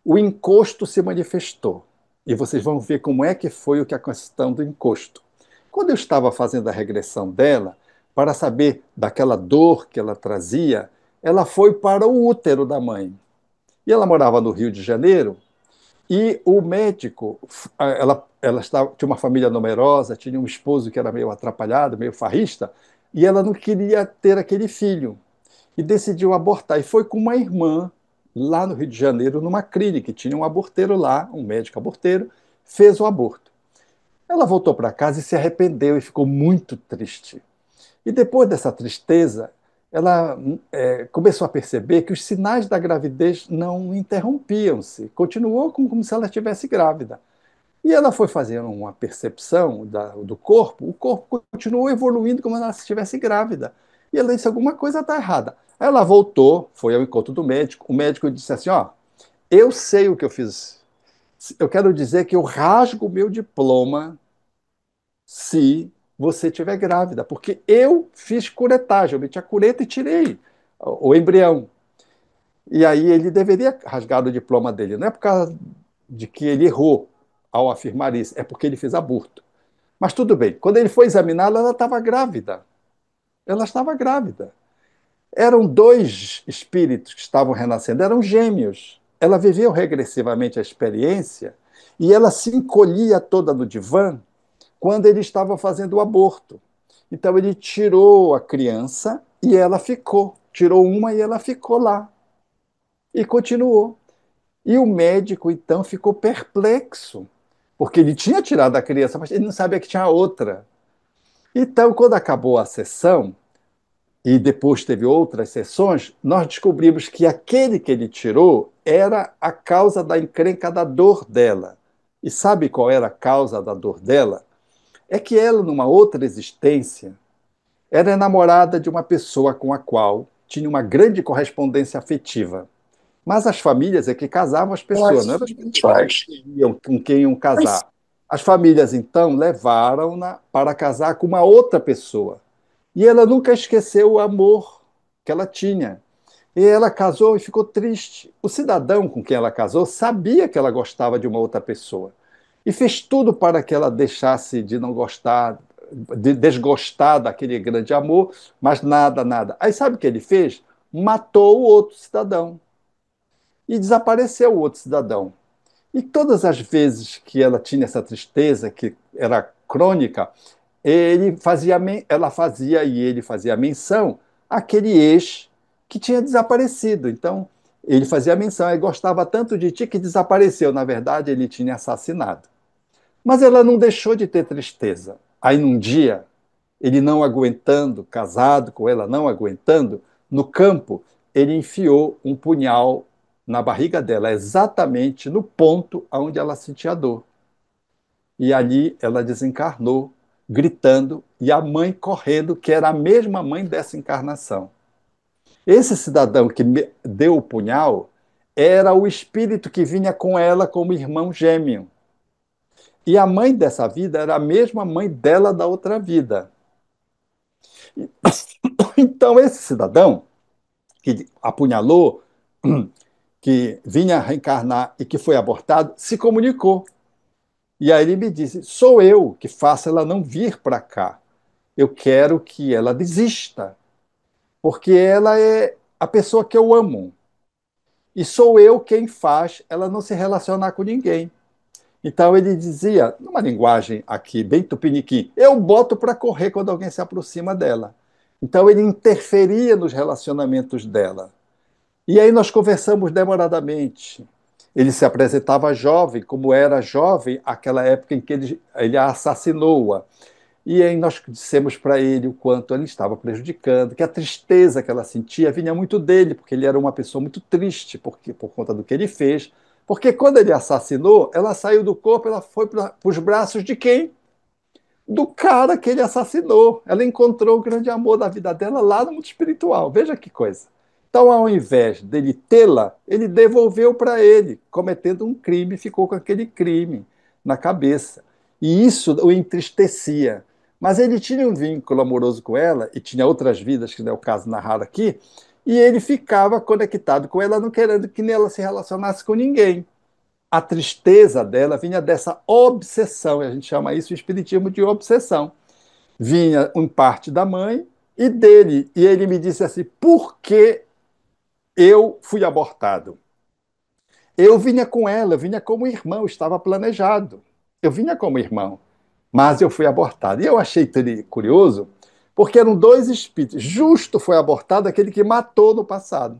Speaker 5: o encosto se manifestou. E vocês vão ver como é que foi a questão do encosto. Quando eu estava fazendo a regressão dela, para saber daquela dor que ela trazia, ela foi para o útero da mãe. E ela morava no Rio de Janeiro, e o médico, ela tinha uma família numerosa, tinha um esposo que era meio atrapalhado, meio farrista, e ela não queria ter aquele filho e decidiu abortar. E foi com uma irmã lá no Rio de Janeiro, numa clínica, tinha um aborteiro lá, um médico aborteiro, fez o aborto. Ela voltou para casa e se arrependeu e ficou muito triste. E depois dessa tristeza, ela começou a perceber que os sinais da gravidez não interrompiam-se, continuou como se ela estivesse grávida. E ela foi fazendo uma percepção do corpo, o corpo continuou evoluindo como se ela estivesse grávida. E ela disse: alguma coisa está errada. Aí ela voltou, foi ao encontro do médico. O médico disse assim: ó, eu sei o que eu fiz. Eu quero dizer que eu rasgo o meu diploma se você estiver grávida, porque eu fiz curetagem, eu meti a cureta e tirei o embrião. E aí ele deveria rasgar o diploma dele. Não é por causa de que ele errou ao afirmar isso, é porque ele fez aborto. Mas tudo bem. Quando ele foi examiná-la, ela estava grávida. Ela estava grávida. Eram dois espíritos que estavam renascendo, eram gêmeos. Ela viveu regressivamente a experiência e ela se encolhia toda no divã quando ele estava fazendo o aborto. Então ele tirou a criança e ela ficou. Tirou uma e ela ficou lá. E continuou. E o médico, então, ficou perplexo, porque ele tinha tirado a criança, mas ele não sabia que tinha outra. Então, quando acabou a sessão, e depois teve outras sessões, nós descobrimos que aquele que ele tirou era a causa da encrenca da dor dela. E sabe qual era a causa da dor dela? É que ela, numa outra existência, era namorada de uma pessoa com a qual tinha uma grande correspondência afetiva. Mas as famílias é que casavam as pessoas, não eram as pessoas que escolhiam com quem iam casar. As famílias, então, levaram-na para casar com uma outra pessoa. E ela nunca esqueceu o amor que ela tinha. E ela casou e ficou triste. O cidadão com quem ela casou sabia que ela gostava de uma outra pessoa. E fez tudo para que ela deixasse de não gostar, de desgostar daquele grande amor, mas nada, nada. Aí sabe o que ele fez? Matou o outro cidadão. E desapareceu o outro cidadão. E todas as vezes que ela tinha essa tristeza, que era crônica, ela fazia e ele fazia menção àquele ex que tinha desaparecido. Então, ele fazia menção, ele gostava tanto de ti que desapareceu. Na verdade, ele tinha assassinado. Mas ela não deixou de ter tristeza. Aí, num dia, ele não aguentando, casado com ela, não aguentando, no campo, ele enfiou um punhal na barriga dela, exatamente no ponto onde ela sentia dor. E ali ela desencarnou, gritando, e a mãe correndo, que era a mesma mãe dessa encarnação. Esse cidadão que deu o punhal era o espírito que vinha com ela como irmão gêmeo. E a mãe dessa vida era a mesma mãe dela da outra vida. Então, esse cidadão que apunhalou, que vinha reencarnar e que foi abortado, se comunicou. E aí ele me disse: sou eu que faço ela não vir para cá. Eu quero que ela desista, porque ela é a pessoa que eu amo. E sou eu quem faz ela não se relacionar com ninguém. Então ele dizia, numa linguagem aqui bem tupiniquim, eu boto para correr quando alguém se aproxima dela. Então ele interferia nos relacionamentos dela. E aí nós conversamos demoradamente. Ele se apresentava jovem, como era jovem aquela época em que ele assassinou-a. E aí nós dissemos para ele o quanto ele estava prejudicando, que a tristeza que ela sentia vinha muito dele, porque ele era uma pessoa muito triste por conta do que ele fez. Porque quando ele assassinou, ela saiu do corpo, ela foi para os braços de quem? Do cara que ele assassinou. Ela encontrou o grande amor da vida dela lá no mundo espiritual. Veja que coisa. Então, ao invés dele tê-la, ele devolveu para ele, cometendo um crime, ficou com aquele crime na cabeça. E isso o entristecia. Mas ele tinha um vínculo amoroso com ela, e tinha outras vidas, que não é o caso narrado aqui, e ele ficava conectado com ela, não querendo que ela se relacionasse com ninguém. A tristeza dela vinha dessa obsessão, e a gente chama isso em espiritismo de obsessão. Vinha em parte da mãe e dele. E ele me disse assim: por que eu fui abortado? Eu vinha com ela, eu vinha como irmão, estava planejado. Eu vinha como irmão, mas eu fui abortado. E eu achei curioso, porque eram dois espíritos. Justo foi abortado aquele que matou no passado.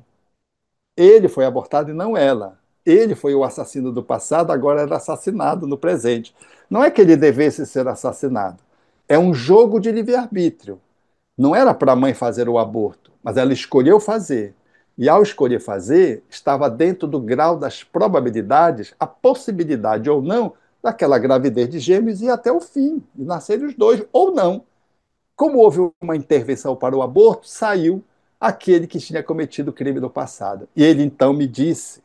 Speaker 5: Ele foi abortado e não ela. Ele foi o assassino do passado, agora era assassinado no presente. Não é que ele devesse ser assassinado. É um jogo de livre-arbítrio. Não era para a mãe fazer o aborto, mas ela escolheu fazer. E ao escolher fazer, estava dentro do grau das probabilidades, a possibilidade ou não daquela gravidez de gêmeos e até o fim, e nascerem os dois, ou não. Como houve uma intervenção para o aborto, saiu aquele que tinha cometido o crime no passado. E ele então me disse,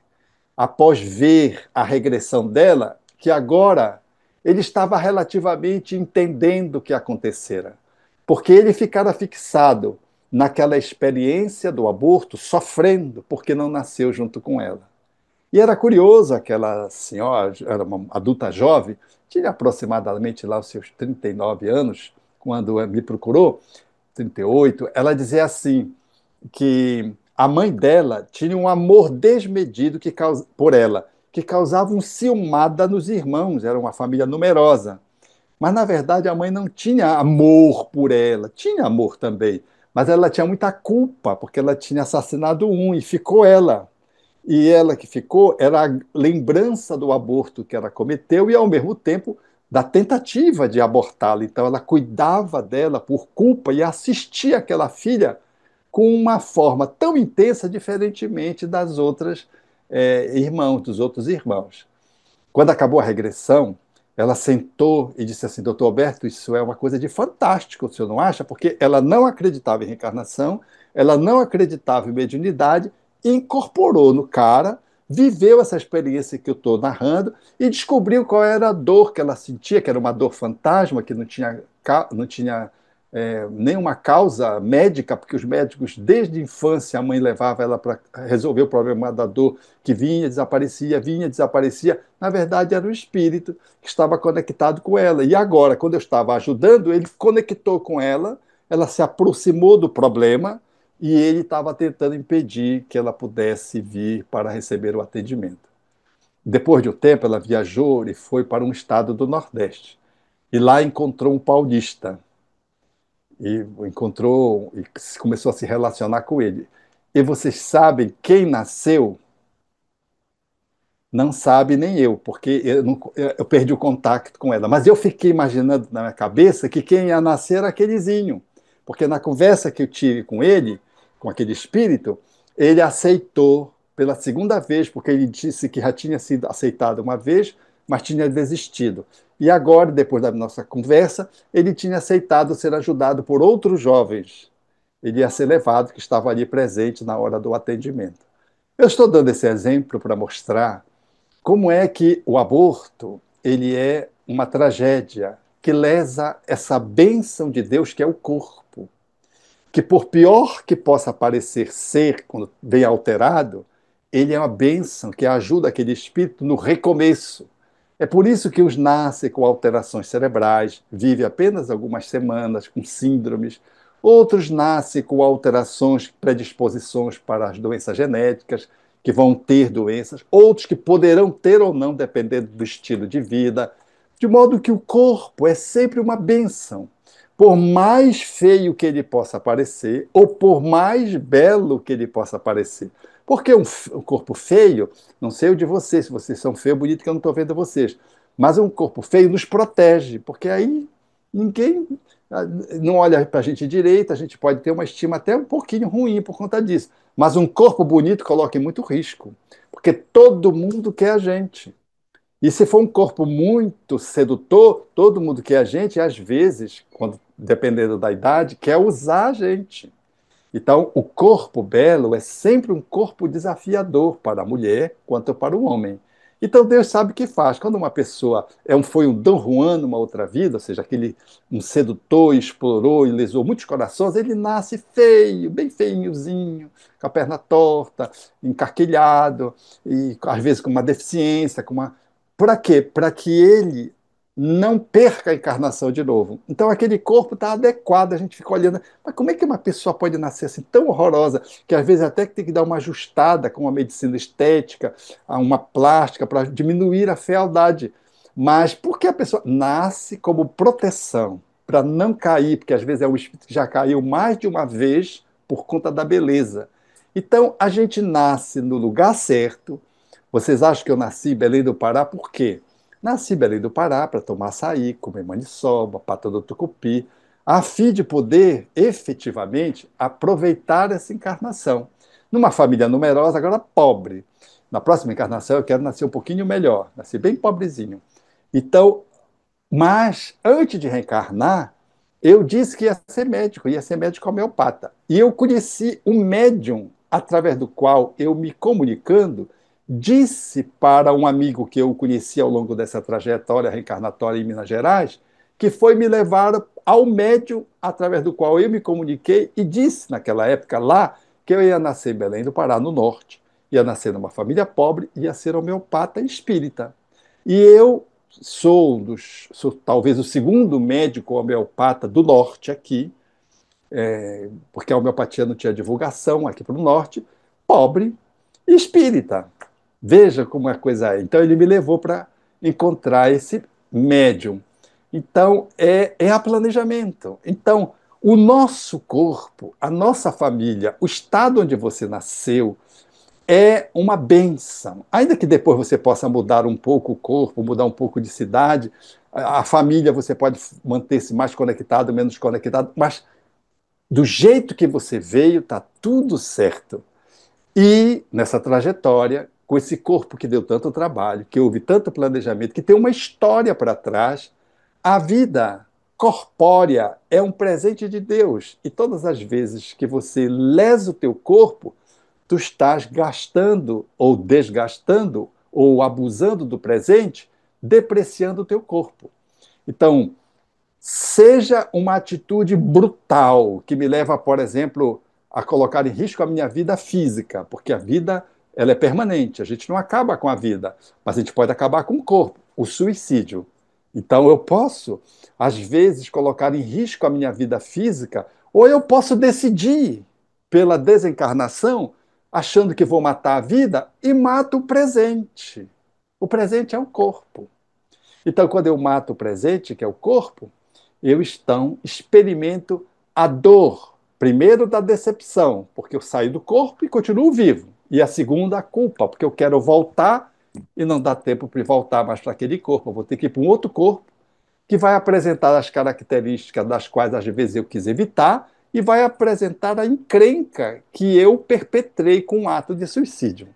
Speaker 5: após ver a regressão dela, que agora ele estava relativamente entendendo o que acontecera. Porque ele ficara fixado naquela experiência do aborto, sofrendo porque não nasceu junto com ela. E era curioso, aquela senhora, era uma adulta jovem, tinha aproximadamente lá os seus 39 anos, quando me procurou, 38, ela dizia assim, que a mãe dela tinha um amor desmedido por ela, que causava um ciumada nos irmãos, era uma família numerosa. Mas, na verdade, a mãe não tinha amor por ela, tinha amor também, mas ela tinha muita culpa, porque ela tinha assassinado um e ficou ela. E ela que ficou era a lembrança do aborto que ela cometeu e, ao mesmo tempo, da tentativa de abortá-la. Então, ela cuidava dela por culpa e assistia aquela filha com uma forma tão intensa, diferentemente das outras irmãos, dos outros irmãos. Quando acabou a regressão, ela sentou e disse assim: Doutor Alberto, isso é uma coisa de fantástico, o senhor não acha? Porque ela não acreditava em reencarnação, ela não acreditava em mediunidade, incorporou no cara, viveu essa experiência que eu estou narrando e descobriu qual era a dor que ela sentia, que era uma dor fantasma, que não tinha nenhuma causa médica, porque os médicos, desde a infância, a mãe levava ela para resolver o problema da dor, que vinha, desaparecia. Na verdade, era o espírito que estava conectado com ela. E agora, quando eu estava ajudando, ele conectou com ela se aproximou do problema e ele estava tentando impedir que ela pudesse vir para receber o atendimento. Depois de um tempo, ela viajou e foi para um estado do Nordeste. E lá encontrou um paulista e encontrou e começou a se relacionar com ele. E vocês sabem quem nasceu? Não sabe nem eu, porque eu perdi o contato com ela. Mas eu fiquei imaginando na minha cabeça que quem ia nascer era aquelezinho. Porque na conversa que eu tive com ele, com aquele espírito, ele aceitou pela segunda vez, porque ele disse que já tinha sido aceitado uma vez, mas tinha desistido. E agora, depois da nossa conversa, ele tinha aceitado ser ajudado por outros jovens. Ele ia ser levado, que estava ali presente na hora do atendimento. Eu estou dando esse exemplo para mostrar como é que o aborto ele é uma tragédia que lesa essa bênção de Deus que é o corpo, que por pior que possa parecer ser quando vem alterado, ele é uma bênção que ajuda aquele espírito no recomeço. É por isso que os nascem com alterações cerebrais, vivem apenas algumas semanas com síndromes. Outros nascem com alterações, predisposições para as doenças genéticas, que vão ter doenças. Outros que poderão ter ou não, dependendo do estilo de vida. De modo que o corpo é sempre uma bênção. Por mais feio que ele possa parecer, ou por mais belo que ele possa parecer. Porque um corpo feio, não sei o de vocês, se vocês são feios, bonito que eu não estou vendo vocês, mas um corpo feio nos protege, porque aí ninguém não olha para a gente direito, a gente pode ter uma estima até um pouquinho ruim por conta disso. Mas um corpo bonito coloca em muito risco, porque todo mundo quer a gente. E se for um corpo muito sedutor, todo mundo quer a gente, e às vezes, dependendo da idade, quer usar a gente. Então, o corpo belo é sempre um corpo desafiador para a mulher quanto para o homem. Então, Deus sabe o que faz. Quando uma pessoa foi um Dom Juan numa outra vida, ou seja, um sedutor, explorou e lesou muitos corações, ele nasce feio, bem feinhozinho, com a perna torta, encarquilhado, e às vezes com uma deficiência, com uma. Para quê? Para que ele não perca a encarnação de novo. Então, aquele corpo está adequado, a gente fica olhando. Mas como é que uma pessoa pode nascer assim tão horrorosa, que às vezes até tem que dar uma ajustada com uma medicina estética, uma plástica, para diminuir a fealdade? Mas por que a pessoa nasce como proteção, para não cair, porque às vezes é um espírito que já caiu mais de uma vez por conta da beleza. Então, a gente nasce no lugar certo. Vocês acham que eu nasci em Belém do Pará por quê? Nasci em Belém do Pará para tomar açaí, comer maniçoba, pata do tucupi, a fim de poder efetivamente aproveitar essa encarnação. Numa família numerosa, agora pobre. Na próxima encarnação eu quero nascer um pouquinho melhor, nascer bem pobrezinho. Então, mas antes de reencarnar, eu disse que ia ser médico homeopata. E eu conheci um médium através do qual eu me comunicando disse para um amigo que eu conheci ao longo dessa trajetória reencarnatória em Minas Gerais, que foi me levar ao médium através do qual eu me comuniquei e disse naquela época lá que eu ia nascer em Belém do Pará, no norte, ia nascer numa família pobre, ia ser homeopata espírita. E eu sou talvez o segundo médico homeopata do norte aqui, porque a homeopatia não tinha divulgação aqui para o norte, pobre e espírita. Veja como a coisa é. Então ele me levou para encontrar esse médium. Então é a planejamento. Então o nosso corpo, a nossa família, o estado onde você nasceu, é uma benção. Ainda que depois você possa mudar um pouco o corpo, mudar um pouco de cidade, a família você pode manter-se mais conectado, menos conectado, mas do jeito que você veio, está tudo certo. E nessa trajetória, com esse corpo que deu tanto trabalho, que houve tanto planejamento, que tem uma história para trás, a vida corpórea é um presente de Deus. E todas as vezes que você lesa o teu corpo, tu estás gastando ou desgastando ou abusando do presente, depreciando o teu corpo. Então, seja uma atitude brutal que me leva, por exemplo, a colocar em risco a minha vida física, porque a vida ela é permanente, a gente não acaba com a vida, mas a gente pode acabar com o corpo, o suicídio. Então eu posso, às vezes, colocar em risco a minha vida física, ou eu posso decidir pela desencarnação, achando que vou matar a vida, e mato o presente. O presente é o corpo. Então, quando eu mato o presente, que é o corpo, eu experimento a dor, primeiro da decepção, porque eu saí do corpo e continuo vivo. E a segunda, a culpa, porque eu quero voltar e não dá tempo para voltar mais para aquele corpo. Eu vou ter que ir para um outro corpo que vai apresentar as características das quais às vezes eu quis evitar e vai apresentar a encrenca que eu perpetrei com um ato de suicídio.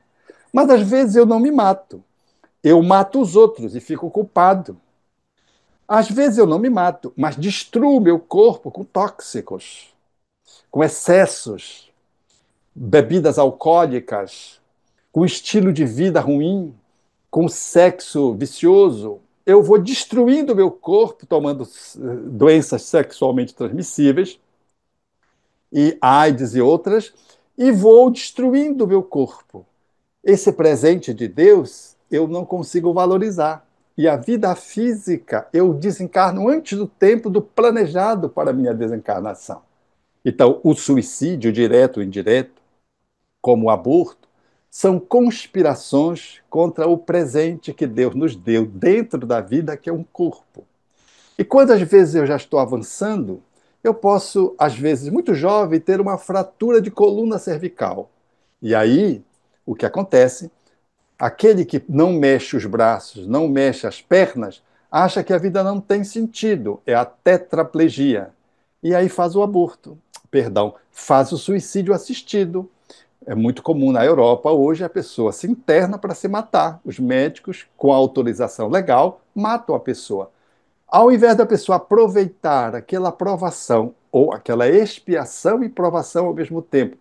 Speaker 5: Mas às vezes eu não me mato. Eu mato os outros e fico culpado. Às vezes eu não me mato, mas destruo meu corpo com tóxicos, com excessos, bebidas alcoólicas, com estilo de vida ruim, com sexo vicioso. Eu vou destruindo meu corpo, tomando doenças sexualmente transmissíveis, e AIDS e outras, e vou destruindo meu corpo. Esse presente de Deus eu não consigo valorizar. E a vida física eu desencarno antes do tempo do planejado para a minha desencarnação. Então, o suicídio, direto ou indireto, como o aborto, são conspirações contra o presente que Deus nos deu dentro da vida, que é um corpo. E quando às vezes eu já estou avançando, eu posso, às vezes, muito jovem, ter uma fratura de coluna cervical. E aí, o que acontece? Aquele que não mexe os braços, não mexe as pernas, acha que a vida não tem sentido, é a tetraplegia. E aí faz o aborto, perdão, faz o suicídio assistido. É muito comum na Europa hoje a pessoa se interna para se matar. Os médicos, com a autorização legal, matam a pessoa. Ao invés da pessoa aproveitar aquela aprovação ou aquela expiação e provação ao mesmo tempo.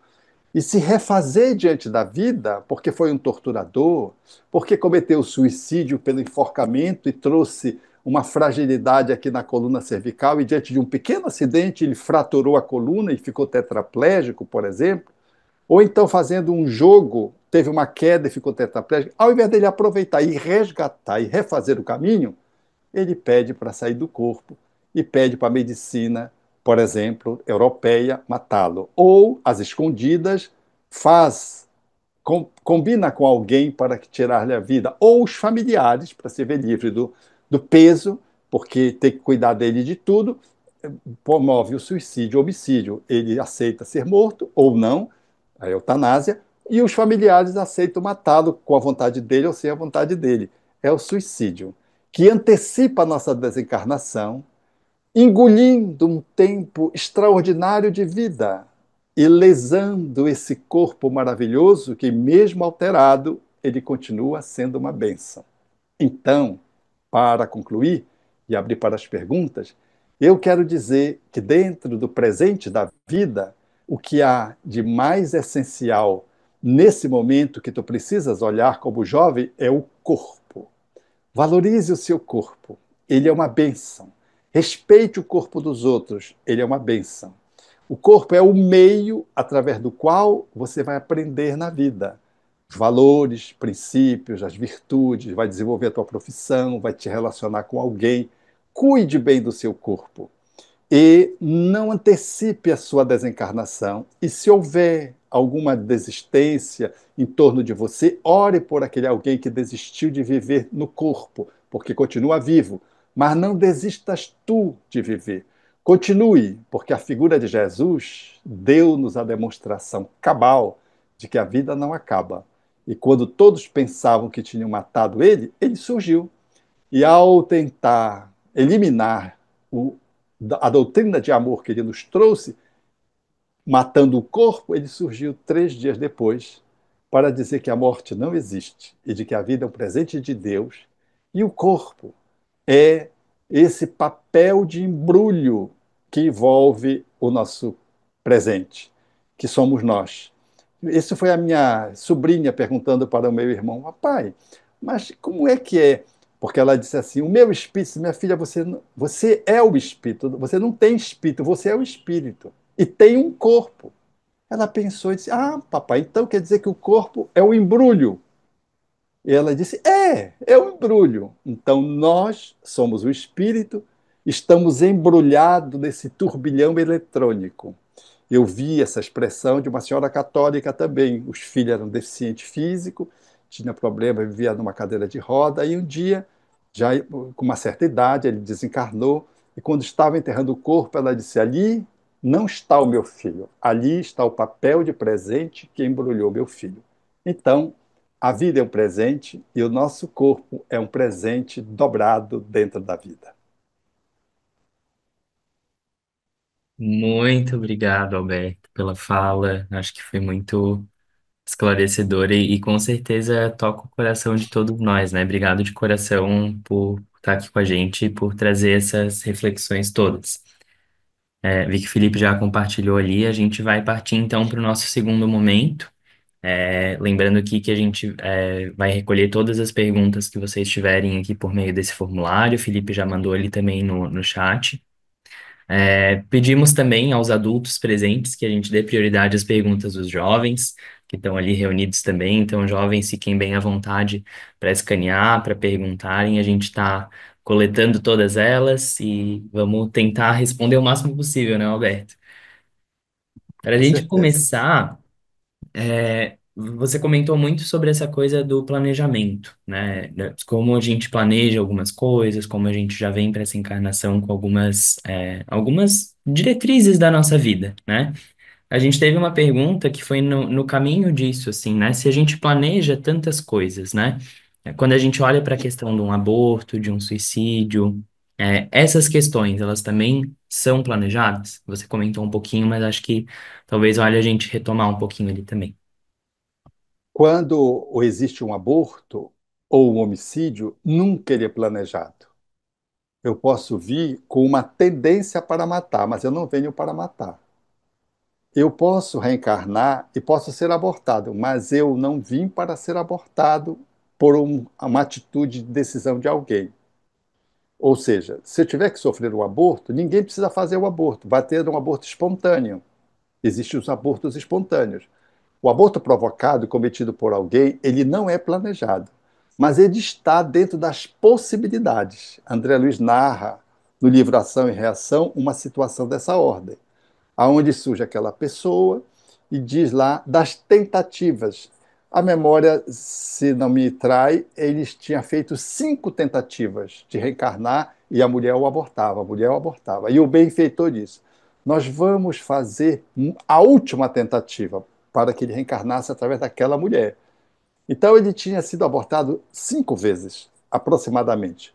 Speaker 5: E se refazer diante da vida, porque foi um torturador, porque cometeu suicídio pelo enforcamento e trouxe uma fragilidade aqui na coluna cervical, e diante de um pequeno acidente ele fraturou a coluna e ficou tetraplégico, por exemplo, ou então fazendo um jogo, teve uma queda e ficou tetraplégico, ao invés dele aproveitar e resgatar e refazer o caminho, ele pede para sair do corpo e pede para a medicina, por exemplo, europeia, matá-lo. Ou, às escondidas, faz, combina com alguém para tirar-lhe a vida. Ou os familiares, para se ver livre do peso, porque tem que cuidar dele de tudo, promove o suicídio, o homicídio. Ele aceita ser morto ou não, a eutanásia, e os familiares aceitam matá-lo com a vontade dele ou sem a vontade dele. É o suicídio, que antecipa a nossa desencarnação, engolindo um tempo extraordinário de vida e lesando esse corpo maravilhoso que, mesmo alterado, ele continua sendo uma bênção. Então, para concluir e abrir para as perguntas, eu quero dizer que dentro do presente da vida, o que há de mais essencial nesse momento que tu precisas olhar como jovem é o corpo. Valorize o seu corpo, ele é uma bênção. Respeite o corpo dos outros, ele é uma bênção. O corpo é o meio através do qual você vai aprender na vida. Os valores, princípios, as virtudes, vai desenvolver a tua profissão, vai te relacionar com alguém. Cuide bem do seu corpo e não antecipe a sua desencarnação. E se houver alguma desistência em torno de você, ore por aquele alguém que desistiu de viver no corpo, porque continua vivo. Mas não desistas tu de viver. Continue, porque a figura de Jesus deu-nos a demonstração cabal de que a vida não acaba. E quando todos pensavam que tinham matado ele, ele surgiu. E ao tentar eliminar o, a doutrina de amor que ele nos trouxe, matando o corpo, ele surgiu 3 dias depois para dizer que a morte não existe e de que a vida é um presente de Deus. E o corpo é esse papel de embrulho que envolve o nosso presente, que somos nós. Isso foi a minha sobrinha perguntando para o meu irmão, papai, mas como é que é? Porque ela disse assim, o meu espírito, minha filha, você é o espírito, você não tem espírito, você é o espírito e tem um corpo. Ela pensou e disse, ah, papai, então quer dizer que o corpo é o embrulho. E ela disse, é um embrulho. Então nós somos o espírito, estamos embrulhados nesse turbilhão eletrônico. Eu vi essa expressão de uma senhora católica também. Os filhos eram deficientes físicos, tinha problema, vivia numa cadeira de roda, e um dia, já com uma certa idade, ele desencarnou, e quando estava enterrando o corpo, ela disse: ali não está o meu filho, ali está o papel de presente que embrulhou meu filho. Então, a vida é um presente e o nosso corpo é um presente dobrado dentro da vida.
Speaker 2: Muito obrigado, Alberto, pela fala. Acho que foi muito esclarecedora e com certeza toca o coração de todos nós, né? Obrigado de coração por estar aqui com a gente e por trazer essas reflexões todas. Vi que o Felipe já compartilhou ali, a gente vai partir então para o nosso segundo momento. Lembrando aqui que a gente vai recolher todas as perguntas que vocês tiverem aqui por meio desse formulário. O Felipe já mandou ali também no chat. Pedimos também aos adultos presentes que a gente dê prioridade às perguntas dos jovens, que estão ali reunidos também. Então, jovens, fiquem bem à vontade para escanear, para perguntarem. A gente está coletando todas elas e vamos tentar responder o máximo possível, né, Alberto? Para a
Speaker 5: Com
Speaker 2: gente
Speaker 5: certeza.
Speaker 2: começar, você comentou muito sobre essa coisa do planejamento, né? Como a gente planeja algumas coisas, como a gente já vem para essa encarnação com algumas diretrizes da nossa vida, né? A gente teve uma pergunta que foi no caminho disso, assim, né? Se a gente planeja tantas coisas, né? Quando a gente olha para a questão de um aborto, de um suicídio, essas questões, elas também são planejadas? Você comentou um pouquinho, mas acho que talvez valha a gente retomar um pouquinho ali também.
Speaker 5: Quando existe um aborto ou um homicídio, nunca ele é planejado. Eu posso vir com uma tendência para matar, mas eu não venho para matar. Eu posso reencarnar e posso ser abortado, mas eu não vim para ser abortado por uma atitude de decisão de alguém. Ou seja, se eu tiver que sofrer um aborto, ninguém precisa fazer o aborto, vai ter um aborto espontâneo. Existem os abortos espontâneos. O aborto provocado, cometido por alguém, ele não é planejado, mas ele está dentro das possibilidades. André Luiz narra no livro Ação e Reação uma situação dessa ordem, aonde surge aquela pessoa e diz lá das tentativas. A memória, se não me trai, eles tinham feito 5 tentativas de reencarnar e a mulher o abortava, a mulher o abortava. E o benfeitor disse: nós vamos fazer a última tentativa para que ele reencarnasse através daquela mulher. Então ele tinha sido abortado 5 vezes, aproximadamente.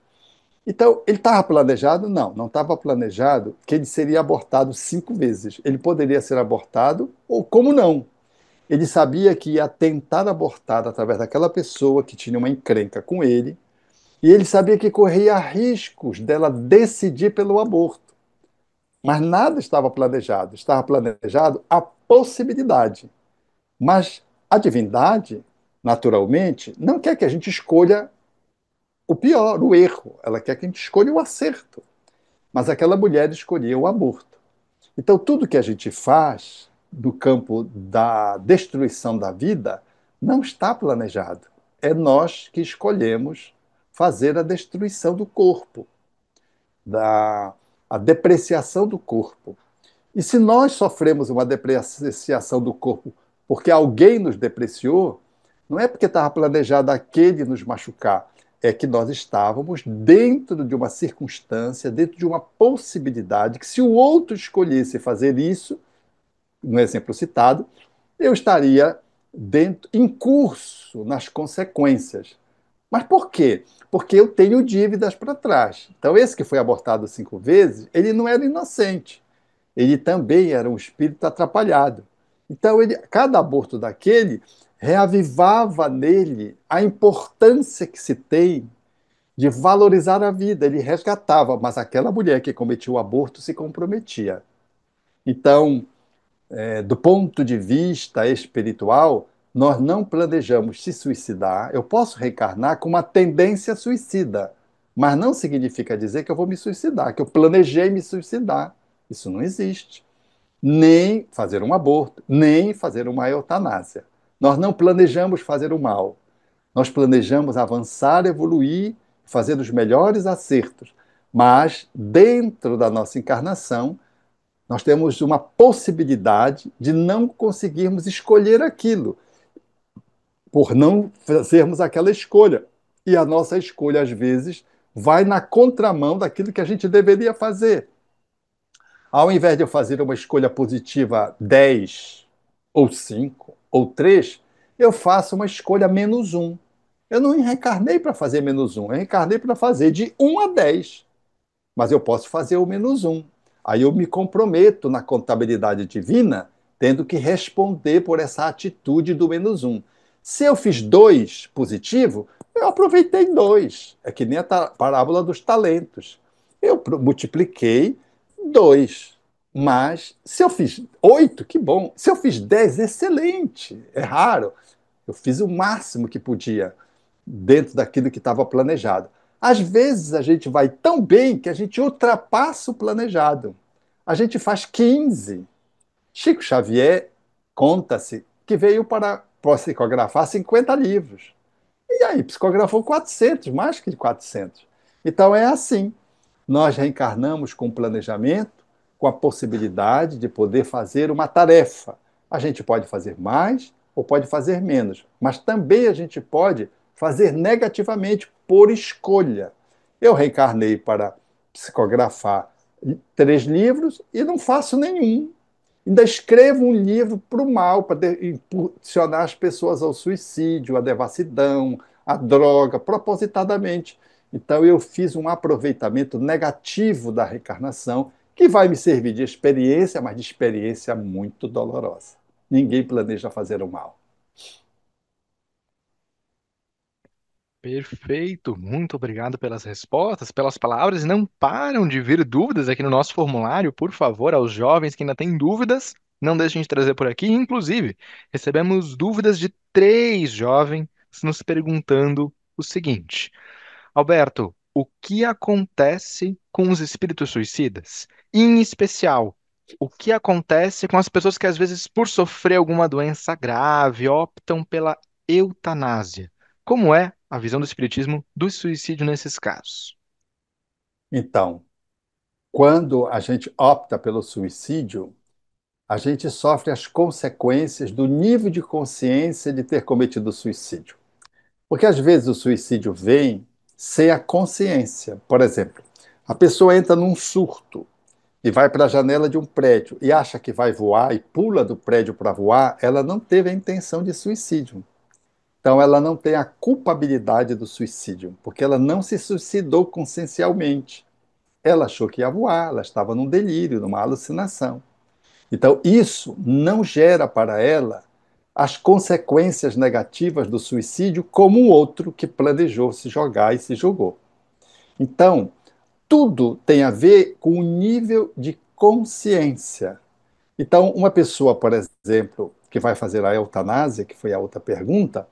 Speaker 5: Então, ele estava planejado? Não, não estava planejado que ele seria abortado 5 vezes. Ele poderia ser abortado, ou como não? Ele sabia que ia tentar abortar através daquela pessoa que tinha uma encrenca com ele, e ele sabia que corria riscos dela decidir pelo aborto. Mas nada estava planejado. Estava planejado a possibilidade. Mas a divindade, naturalmente, não quer que a gente escolha o pior, o erro. Ela quer que a gente escolha o acerto. Mas aquela mulher escolhia o aborto. Então, tudo que a gente faz no campo da destruição da vida não está planejado. É nós que escolhemos fazer a destruição do corpo, a depreciação do corpo. E se nós sofremos uma depreciação do corpo porque alguém nos depreciou, não é porque estava planejado aquele nos machucar, é que nós estávamos dentro de uma circunstância, dentro de uma possibilidade que se o outro escolhesse fazer isso, no exemplo citado, eu estaria dentro, em curso nas consequências. Mas por quê? Porque eu tenho dívidas para trás. Então, esse que foi abortado 5 vezes, ele não era inocente. Ele também era um espírito atrapalhado. Então, cada aborto daquele reavivava nele a importância que se tem de valorizar a vida. Ele resgatava, mas aquela mulher que cometia o aborto se comprometia. Então, do ponto de vista espiritual, nós não planejamos se suicidar. Eu posso reencarnar com uma tendência suicida, mas não significa dizer que eu vou me suicidar, que eu planejei me suicidar. Isso não existe. Nem fazer um aborto, nem fazer uma eutanásia. Nós não planejamos fazer o mal. Nós planejamos avançar, evoluir, fazer os melhores acertos. Mas, dentro da nossa encarnação, nós temos uma possibilidade de não conseguirmos escolher aquilo, por não fazermos aquela escolha. E a nossa escolha, às vezes, vai na contramão daquilo que a gente deveria fazer. Ao invés de eu fazer uma escolha positiva 10, ou 5, ou 3, eu faço uma escolha -1. Eu não reencarnei para fazer -1, eu reencarnei para fazer de 1 a 10. Mas eu posso fazer o -1. Aí eu me comprometo na contabilidade divina, tendo que responder por essa atitude do -1. Se eu fiz 2 positivo, eu aproveitei 2. É que nem a parábola dos talentos. Eu multipliquei 2. Mas se eu fiz 8, que bom. Se eu fiz 10, excelente. É raro. Eu fiz o máximo que podia dentro daquilo que estava planejado. Às vezes a gente vai tão bem que a gente ultrapassa o planejado. A gente faz 15. Chico Xavier conta-se que veio para psicografar 50 livros. E aí psicografou 400, mais que 400. Então é assim. Nós reencarnamos com planejamento, com a possibilidade de poder fazer uma tarefa. A gente pode fazer mais ou pode fazer menos, mas também a gente pode fazer negativamente por escolha. Eu reencarnei para psicografar 3 livros e não faço nenhum. Ainda escrevo um livro para o mal, para impulsionar as pessoas ao suicídio, à devassidão, à droga, propositadamente. Então, eu fiz um aproveitamento negativo da reencarnação, que vai me servir de experiência, mas de experiência muito dolorosa. Ninguém planeja fazer o mal.
Speaker 3: Perfeito, muito obrigado pelas respostas, pelas palavras. Não param de vir dúvidas aqui no nosso formulário, por favor, aos jovens que ainda têm dúvidas, não deixem de trazer por aqui. Inclusive, recebemos dúvidas de 3 jovens nos perguntando o seguinte: Alberto, o que acontece com os espíritos suicidas? Em especial, o que acontece com as pessoas que, às vezes, por sofrer alguma doença grave, optam pela eutanásia? Como é a visão do espiritismo do suicídio nesses casos?
Speaker 5: Então, quando a gente opta pelo suicídio, a gente sofre as consequências do nível de consciência de ter cometido suicídio. Porque às vezes o suicídio vem sem a consciência. Por exemplo, a pessoa entra num surto e vai para a janela de um prédio e acha que vai voar e pula do prédio para voar, ela não teve a intenção de suicídio. Então ela não tem a culpabilidade do suicídio, porque ela não se suicidou consciencialmente. Ela achou que ia voar, ela estava num delírio, numa alucinação. Então, isso não gera para ela as consequências negativas do suicídio como o outro que planejou se jogar e se jogou. Então, tudo tem a ver com o nível de consciência. Então, uma pessoa, por exemplo, que vai fazer a eutanásia, que foi a outra pergunta,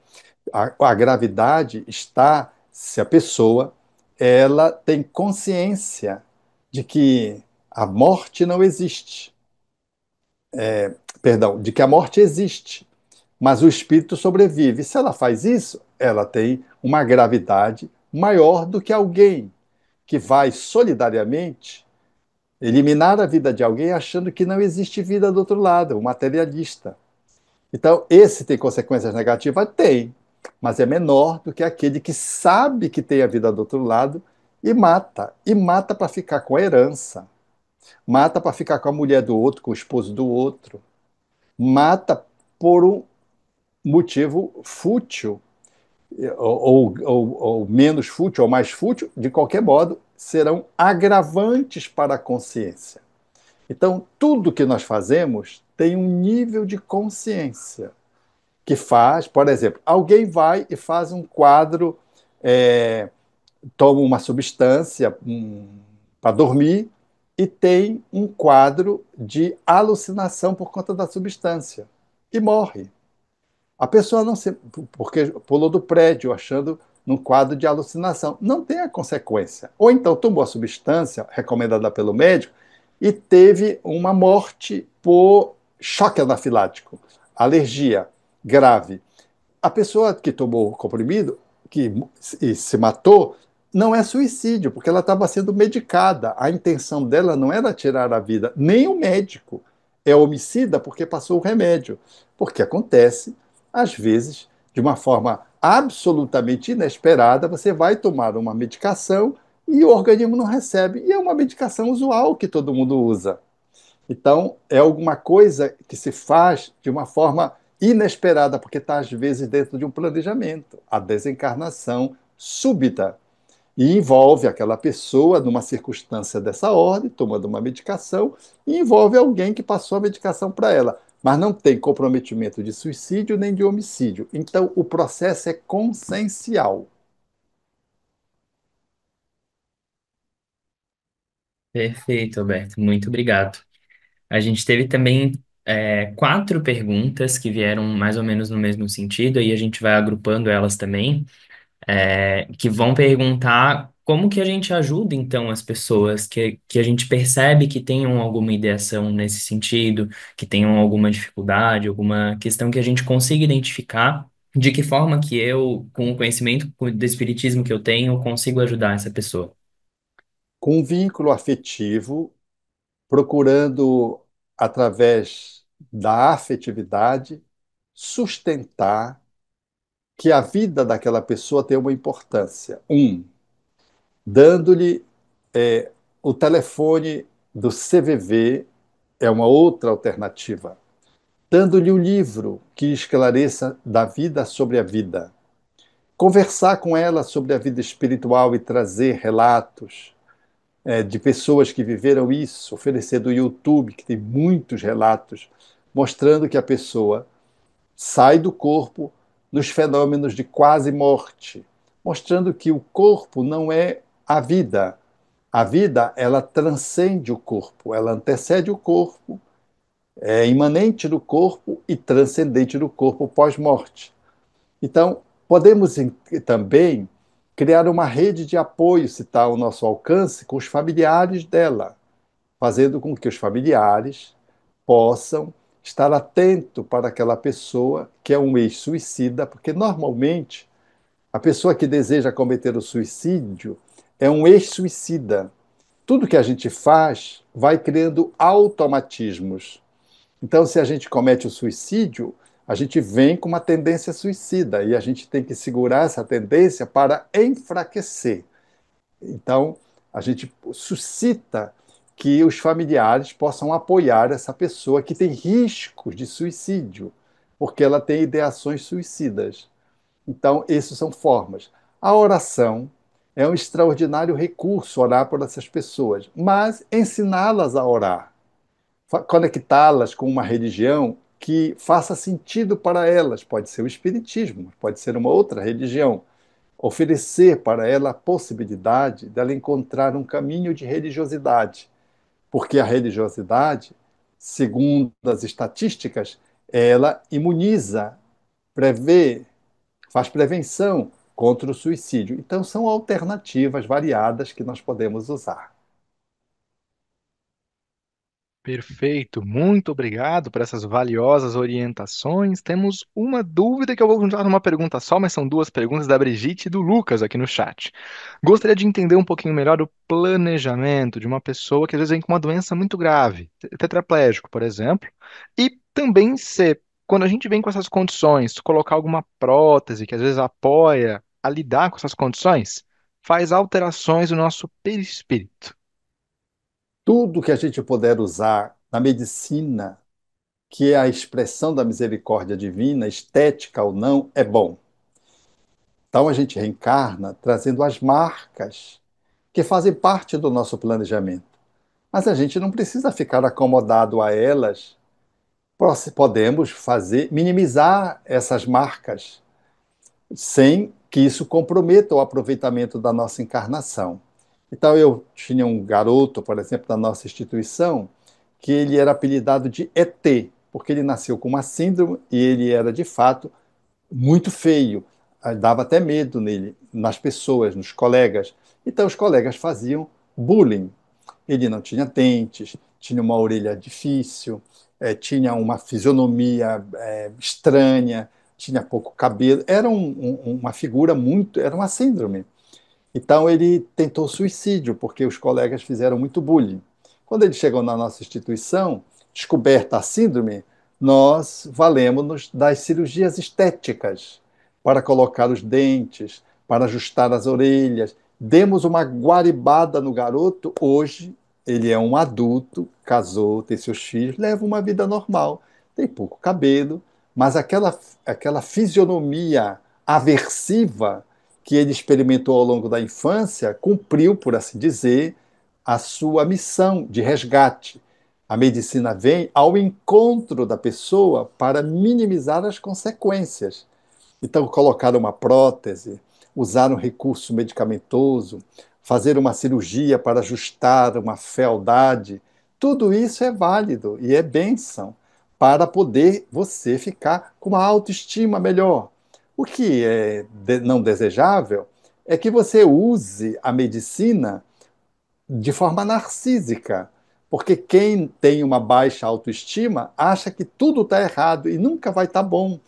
Speaker 5: a gravidade está se a pessoa ela tem consciência de que a morte não existe, perdão, de que a morte existe, mas o espírito sobrevive. Se ela faz isso, ela tem uma gravidade maior do que alguém que vai solidariamente eliminar a vida de alguém achando que não existe vida do outro lado, o materialista. Então, esse tem consequências negativas? Tem, mas é menor do que aquele que sabe que tem a vida do outro lado e mata. E mata para ficar com a herança, mata para ficar com a mulher do outro, com o esposo do outro, mata por um motivo fútil, ou menos fútil, ou mais fútil, de qualquer modo, serão agravantes para a consciência. Então, tudo que nós fazemos tem um nível de consciência que faz, por exemplo, alguém vai e faz um quadro, é, toma uma substância para dormir e tem um quadro de alucinação por conta da substância e morre. A pessoa não se. Porque pulou do prédio achando num quadro de alucinação. Não tem a consequência. Ou então tomou a substância recomendada pelo médico e teve uma morte por choque anafilático, alergia grave. A pessoa que tomou o comprimido e se matou não é suicídio, porque ela estava sendo medicada. A intenção dela não era tirar a vida, nem o médico é homicida porque passou o remédio. Porque acontece, às vezes, de uma forma absolutamente inesperada, você vai tomar uma medicação e o organismo não recebe. E é uma medicação usual que todo mundo usa. Então, é alguma coisa que se faz de uma forma inesperada, porque está, às vezes, dentro de um planejamento. A desencarnação súbita. E envolve aquela pessoa numa circunstância dessa ordem, tomando uma medicação, e envolve alguém que passou a medicação para ela. Mas não tem comprometimento de suicídio nem de homicídio. Então, o processo é consciencial.
Speaker 2: Perfeito, Alberto. Muito obrigado. A gente teve também 4 perguntas que vieram mais ou menos no mesmo sentido, e a gente vai agrupando elas também, que vão perguntar como que a gente ajuda, então, as pessoas que a gente percebe que tenham alguma ideação nesse sentido, que tenham alguma dificuldade, alguma questão que a gente consiga identificar, de que forma que eu, com o conhecimento do espiritismo que eu tenho, consigo ajudar essa pessoa.
Speaker 5: Com um vínculo afetivo, procurando, através da afetividade, sustentar que a vida daquela pessoa tem uma importância. Dando-lhe o telefone do CVV é uma outra alternativa. Dando-lhe o livro que esclareça da vida sobre a vida. Conversar com ela sobre a vida espiritual e trazer relatos de pessoas que viveram isso, oferecer do YouTube, que tem muitos relatos, mostrando que a pessoa sai do corpo nos fenômenos de quase morte, mostrando que o corpo não é a vida. A vida, ela transcende o corpo, ela antecede o corpo, é imanente do corpo e transcendente do corpo pós-morte. Então, podemos também criar uma rede de apoio, se está ao nosso alcance, com os familiares dela, fazendo com que os familiares possam estar atentos para aquela pessoa que é um ex-suicida, porque normalmente a pessoa que deseja cometer o suicídio é um ex-suicida. Tudo que a gente faz vai criando automatismos. Então, se a gente comete o suicídio, a gente vem com uma tendência suicida e a gente tem que segurar essa tendência para enfraquecer. Então, a gente suscita que os familiares possam apoiar essa pessoa que tem riscos de suicídio, porque ela tem ideações suicidas. Então, essas são formas. A oração é um extraordinário recurso orar por essas pessoas, mas ensiná-las a orar, conectá-las com uma religião que faça sentido para elas. Pode ser o espiritismo, pode ser uma outra religião. Oferecer para ela a possibilidade dela encontrar um caminho de religiosidade, porque a religiosidade, segundo as estatísticas, ela imuniza, prevê, faz prevenção contra o suicídio. Então, são alternativas variadas que nós podemos usar.
Speaker 3: Perfeito, muito obrigado por essas valiosas orientações. Temos uma dúvida que eu vou juntar numa pergunta só, mas são duas perguntas da Brigitte e do Lucas aqui no chat. Gostaria de entender um pouquinho melhor o planejamento de uma pessoa que às vezes vem com uma doença muito grave, tetraplégico, por exemplo, e também se, quando a gente vem com essas condições, colocar alguma prótese que às vezes apoia a lidar com essas condições, faz alterações no nosso perispírito.
Speaker 5: Tudo que a gente puder usar na medicina, que é a expressão da misericórdia divina, estética ou não, é bom. Então a gente reencarna trazendo as marcas que fazem parte do nosso planejamento. Mas a gente não precisa ficar acomodado a elas. Podemos fazer, minimizar essas marcas sem que isso comprometa o aproveitamento da nossa encarnação. Então eu tinha um garoto, por exemplo, da nossa instituição, que ele era apelidado de ET, porque ele nasceu com uma síndrome e ele era de fato muito feio. Dava até medo nele, nas pessoas, nos colegas. Então os colegas faziam bullying. Ele não tinha dentes, tinha uma orelha difícil, tinha uma fisionomia estranha, tinha pouco cabelo. Era uma figura muito. Era uma síndrome. Então ele tentou suicídio, porque os colegas fizeram muito bullying. Quando ele chegou na nossa instituição, descoberta a síndrome, nós valemos-nos das cirurgias estéticas para colocar os dentes, para ajustar as orelhas. Demos uma guaribada no garoto. Hoje ele é um adulto, casou, tem seus filhos, leva uma vida normal. Tem pouco cabelo, mas aquela fisionomia aversiva que ele experimentou ao longo da infância cumpriu, por assim dizer, a sua missão de resgate. A medicina vem ao encontro da pessoa para minimizar as consequências. Então, colocar uma prótese, usar um recurso medicamentoso, fazer uma cirurgia para ajustar uma fealdade, tudo isso é válido e é bênção para poder você ficar com uma autoestima melhor. O que é não desejável é que você use a medicina de forma narcísica, porque quem tem uma baixa autoestima acha que tudo está errado e nunca vai estar bom.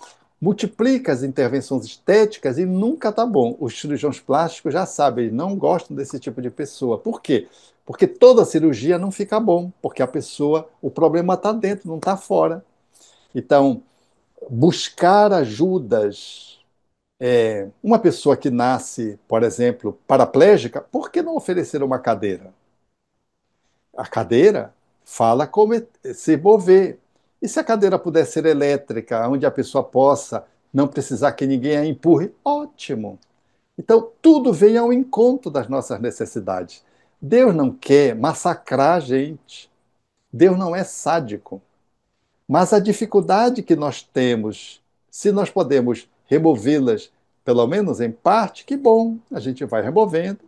Speaker 5: Multiplica as intervenções estéticas e nunca está bom. Os cirurgiões plásticos já sabem, eles não gostam desse tipo de pessoa. Por quê? Porque toda cirurgia não fica bom, porque a pessoa, o problema está dentro, não está fora. Então, buscar ajudas. Uma pessoa que nasce, por exemplo, paraplégica, por que não oferecer uma cadeira? A cadeira fala como se mover. E se a cadeira puder ser elétrica, onde a pessoa possa não precisar que ninguém a empurre, ótimo. Então, tudo vem ao encontro das nossas necessidades. Deus não quer massacrar a gente. Deus não é sádico. Mas a dificuldade que nós temos, se nós podemos removê-las pelo menos em parte, que bom, a gente vai removendo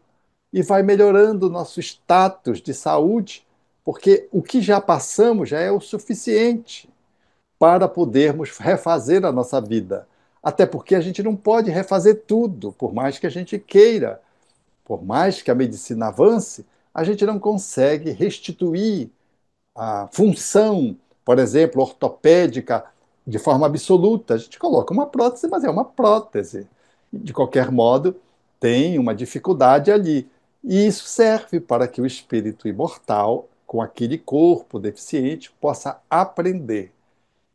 Speaker 5: e vai melhorando o nosso status de saúde, porque o que já passamos já é o suficiente para podermos refazer a nossa vida. Até porque a gente não pode refazer tudo, por mais que a gente queira, por mais que a medicina avance, a gente não consegue restituir a função, por exemplo, ortopédica, de forma absoluta. A gente coloca uma prótese, mas é uma prótese. De qualquer modo, tem uma dificuldade ali. E isso serve para que o espírito imortal, com aquele corpo deficiente, possa aprender.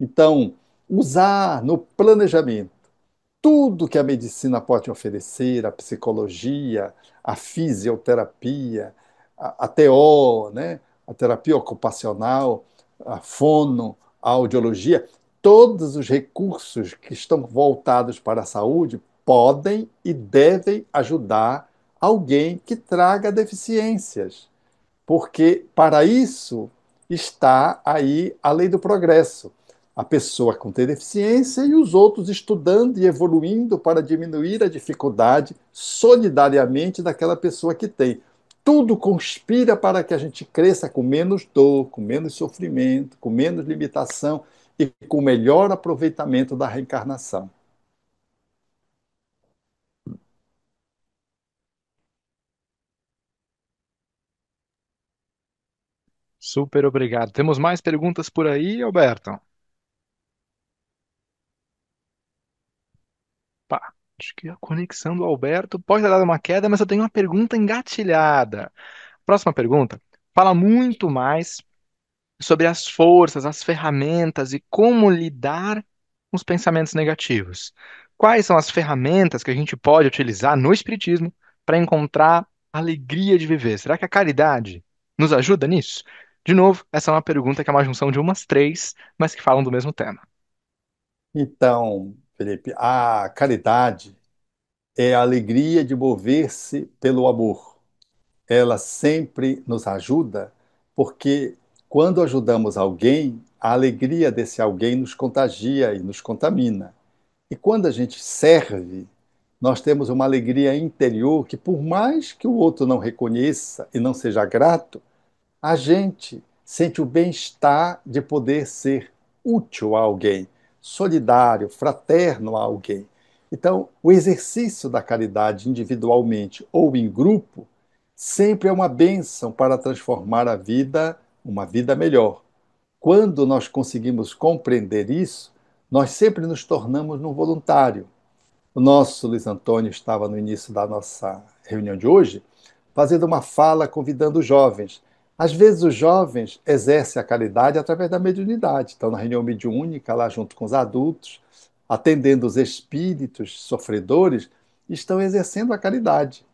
Speaker 5: Então, usar no planejamento tudo que a medicina pode oferecer, a psicologia, a fisioterapia, a TO, né? A terapia ocupacional, a fono, a audiologia, todos os recursos que estão voltados para a saúde podem e devem ajudar alguém que traga deficiências, porque para isso está aí a lei do progresso. A pessoa com ter deficiência e os outros estudando e evoluindo para diminuir a dificuldade solidariamente daquela pessoa que tem. Tudo conspira para que a gente cresça com menos dor, com menos sofrimento, com menos limitação e com melhor aproveitamento da reencarnação.
Speaker 3: Super obrigado. Temos mais perguntas por aí, Alberto? Pá, acho que a conexão do Alberto pode ter dado uma queda, mas eu tenho uma pergunta engatilhada. Próxima pergunta fala muito mais sobre as forças, as ferramentas e como lidar com os pensamentos negativos. Quais são as ferramentas que a gente pode utilizar no Espiritismo para encontrar alegria de viver? Será que a caridade nos ajuda nisso? De novo, essa é uma pergunta que é uma junção de umas três, mas que falam do mesmo tema.
Speaker 5: Então, Felipe, a caridade é a alegria de mover-se pelo amor. Ela sempre nos ajuda, porque quando ajudamos alguém, a alegria desse alguém nos contagia e nos contamina. E quando a gente serve, nós temos uma alegria interior que, por mais que o outro não reconheça e não seja grato, a gente sente o bem-estar de poder ser útil a alguém, solidário, fraterno a alguém. Então, o exercício da caridade individualmente ou em grupo sempre é uma bênção para transformar a vida uma vida melhor. Quando nós conseguimos compreender isso, nós sempre nos tornamos um voluntário. O nosso Luiz Antônio estava no início da nossa reunião de hoje, fazendo uma fala convidando os jovens. Às vezes os jovens exercem a caridade através da mediunidade, estão na reunião mediúnica lá junto com os adultos, atendendo os espíritos sofredores, estão exercendo a caridade.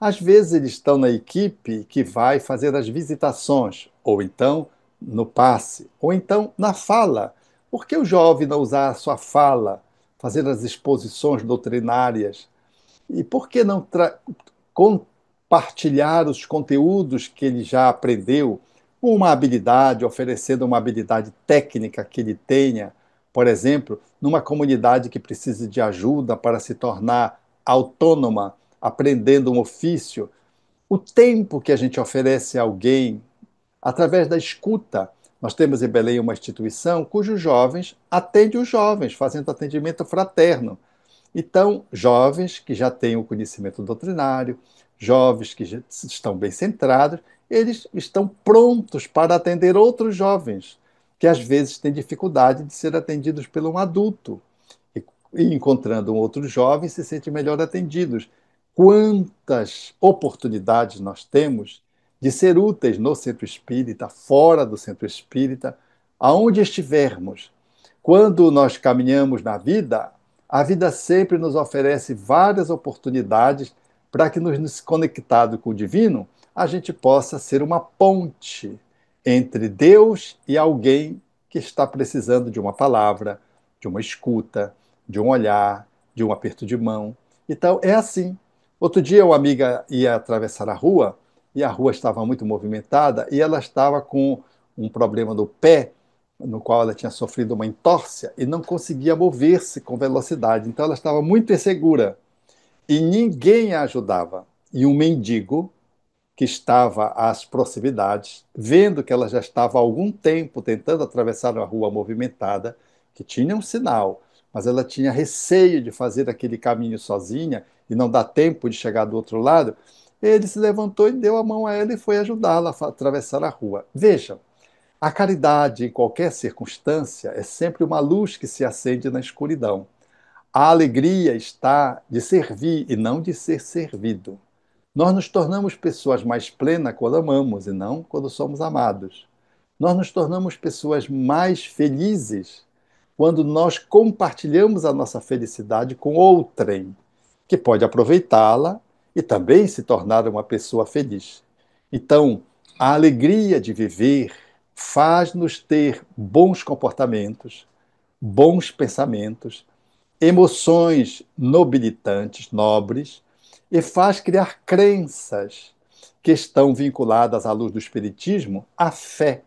Speaker 5: Às vezes eles estão na equipe que vai fazer as visitações, ou então no passe, ou então na fala. Por que o jovem não usar a sua fala, fazer as exposições doutrinárias? E por que não compartilhar os conteúdos que ele já aprendeu, uma habilidade, oferecendo uma habilidade técnica que ele tenha, por exemplo, numa comunidade que precise de ajuda para se tornar autônoma, aprendendo um ofício? O tempo que a gente oferece a alguém através da escuta. Nós temos em Belém uma instituição cujos jovens atendem os jovens, fazendo atendimento fraterno. Então, jovens que já têm o conhecimento doutrinário, jovens que já estão bem centrados, eles estão prontos para atender outros jovens, que às vezes têm dificuldade de ser atendidos por um adulto. E encontrando um outro jovem, se sentem melhor atendidos. Quantas oportunidades nós temos de ser úteis no centro espírita, fora do centro espírita, aonde estivermos. Quando nós caminhamos na vida, a vida sempre nos oferece várias oportunidades para que, nos conectado com o divino, a gente possa ser uma ponte entre Deus e alguém que está precisando de uma palavra, de uma escuta, de um olhar, de um aperto de mão. Então, é assim. Outro dia, uma amiga ia atravessar a rua e a rua estava muito movimentada e ela estava com um problema no pé, no qual ela tinha sofrido uma entorse e não conseguia mover-se com velocidade. Então, ela estava muito insegura. e ninguém a ajudava. E um mendigo que estava às proximidades, vendo que ela já estava há algum tempo tentando atravessar uma rua movimentada, que tinha um sinal, mas ela tinha receio de fazer aquele caminho sozinha e não dar tempo de chegar do outro lado, ele se levantou e deu a mão a ela e foi ajudá-la a atravessar a rua. Veja, a caridade, em qualquer circunstância, é sempre uma luz que se acende na escuridão. A alegria está de servir e não de ser servido. Nós nos tornamos pessoas mais plenas quando amamos e não quando somos amados. Nós nos tornamos pessoas mais felizes quando nós compartilhamos a nossa felicidade com outrem, que pode aproveitá-la e também se tornar uma pessoa feliz. Então, a alegria de viver faz-nos ter bons comportamentos, bons pensamentos, emoções nobilitantes, nobres, e faz criar crenças que estão vinculadas à luz do Espiritismo, à fé.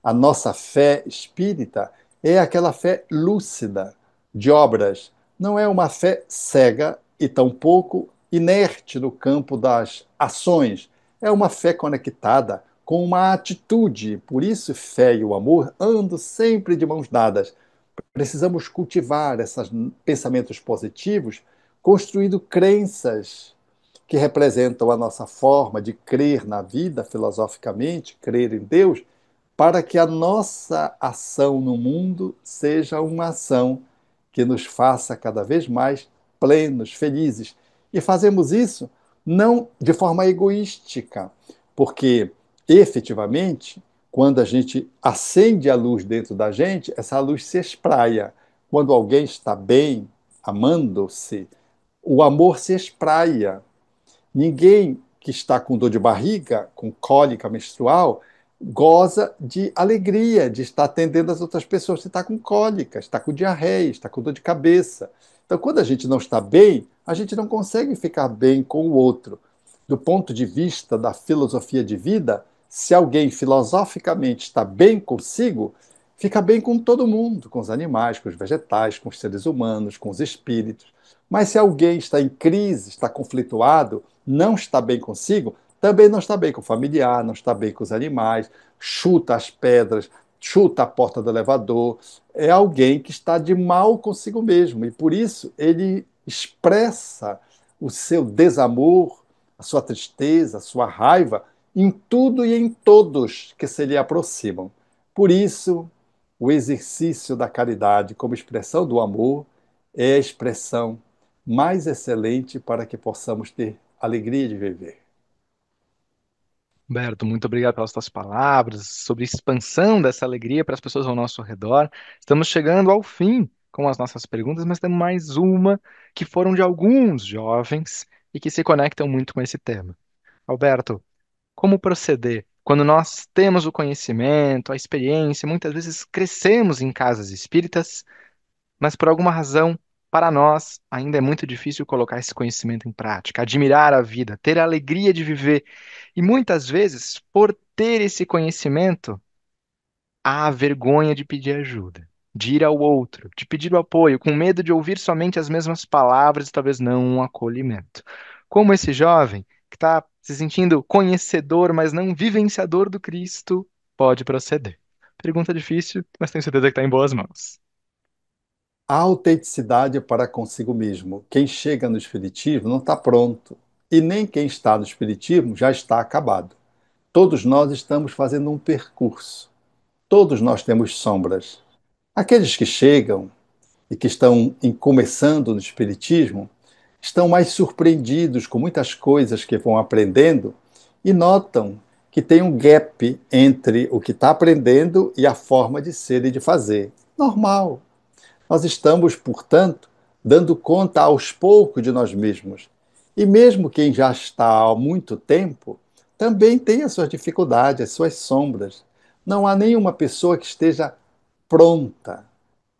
Speaker 5: A nossa fé espírita é aquela fé lúcida, de obras. Não é uma fé cega e tampouco inerte no campo das ações. É uma fé conectada com uma atitude. Por isso, fé e o amor andam sempre de mãos dadas. Precisamos cultivar esses pensamentos positivos, construindo crenças que representam a nossa forma de crer na vida filosoficamente, crer em Deus, para que a nossa ação no mundo seja uma ação que nos faça cada vez mais plenos, felizes. E fazemos isso não de forma egoística, porque efetivamente, quando a gente acende a luz dentro da gente, essa luz se espraia. Quando alguém está bem, amando-se, o amor se espraia. Ninguém que está com dor de barriga, com cólica menstrual, goza de alegria de estar atendendo as outras pessoas. Você está com cólica, está com diarreia, está com dor de cabeça. Então, quando a gente não está bem, a gente não consegue ficar bem com o outro. Do ponto de vista da filosofia de vida, se alguém filosoficamente está bem consigo, fica bem com todo mundo, com os animais, com os vegetais, com os seres humanos, com os espíritos. Mas se alguém está em crise, está conflituado, não está bem consigo, também não está bem com o familiar, não está bem com os animais, chuta as pedras, chuta a porta do elevador. É alguém que está de mal consigo mesmo e por isso ele expressa o seu desamor, a sua tristeza, a sua raiva em tudo e em todos que se lhe aproximam. Por isso, o exercício da caridade como expressão do amor é a expressão mais excelente para que possamos ter alegria de viver.
Speaker 3: Humberto, muito obrigado pelas tuas palavras sobre a expansão dessa alegria para as pessoas ao nosso redor. Estamos chegando ao fim com as nossas perguntas, mas temos mais uma que foram de alguns jovens e que se conectam muito com esse tema. Alberto, como proceder quando nós temos o conhecimento, a experiência, muitas vezes crescemos em casas espíritas, mas por alguma razão, para nós, ainda é muito difícil colocar esse conhecimento em prática, admirar a vida, ter a alegria de viver. E muitas vezes, por ter esse conhecimento, há a vergonha de pedir ajuda, de ir ao outro, de pedir o apoio, com medo de ouvir somente as mesmas palavras e talvez não um acolhimento. Como esse jovem que está se sentindo conhecedor, mas não vivenciador do Cristo, pode proceder? Pergunta difícil, mas tenho certeza que está em boas mãos.
Speaker 5: A autenticidade é para consigo mesmo. Quem chega no Espiritismo não está pronto. E nem quem está no Espiritismo já está acabado. Todos nós estamos fazendo um percurso. Todos nós temos sombras. Aqueles que chegam e que estão começando no Espiritismo estão mais surpreendidos com muitas coisas que vão aprendendo e notam que tem um gap entre o que está aprendendo e a forma de ser e de fazer. Normal. Nós estamos, portanto, dando conta aos poucos de nós mesmos. E mesmo quem já está há muito tempo, também tem as suas dificuldades, as suas sombras. Não há nenhuma pessoa que esteja pronta,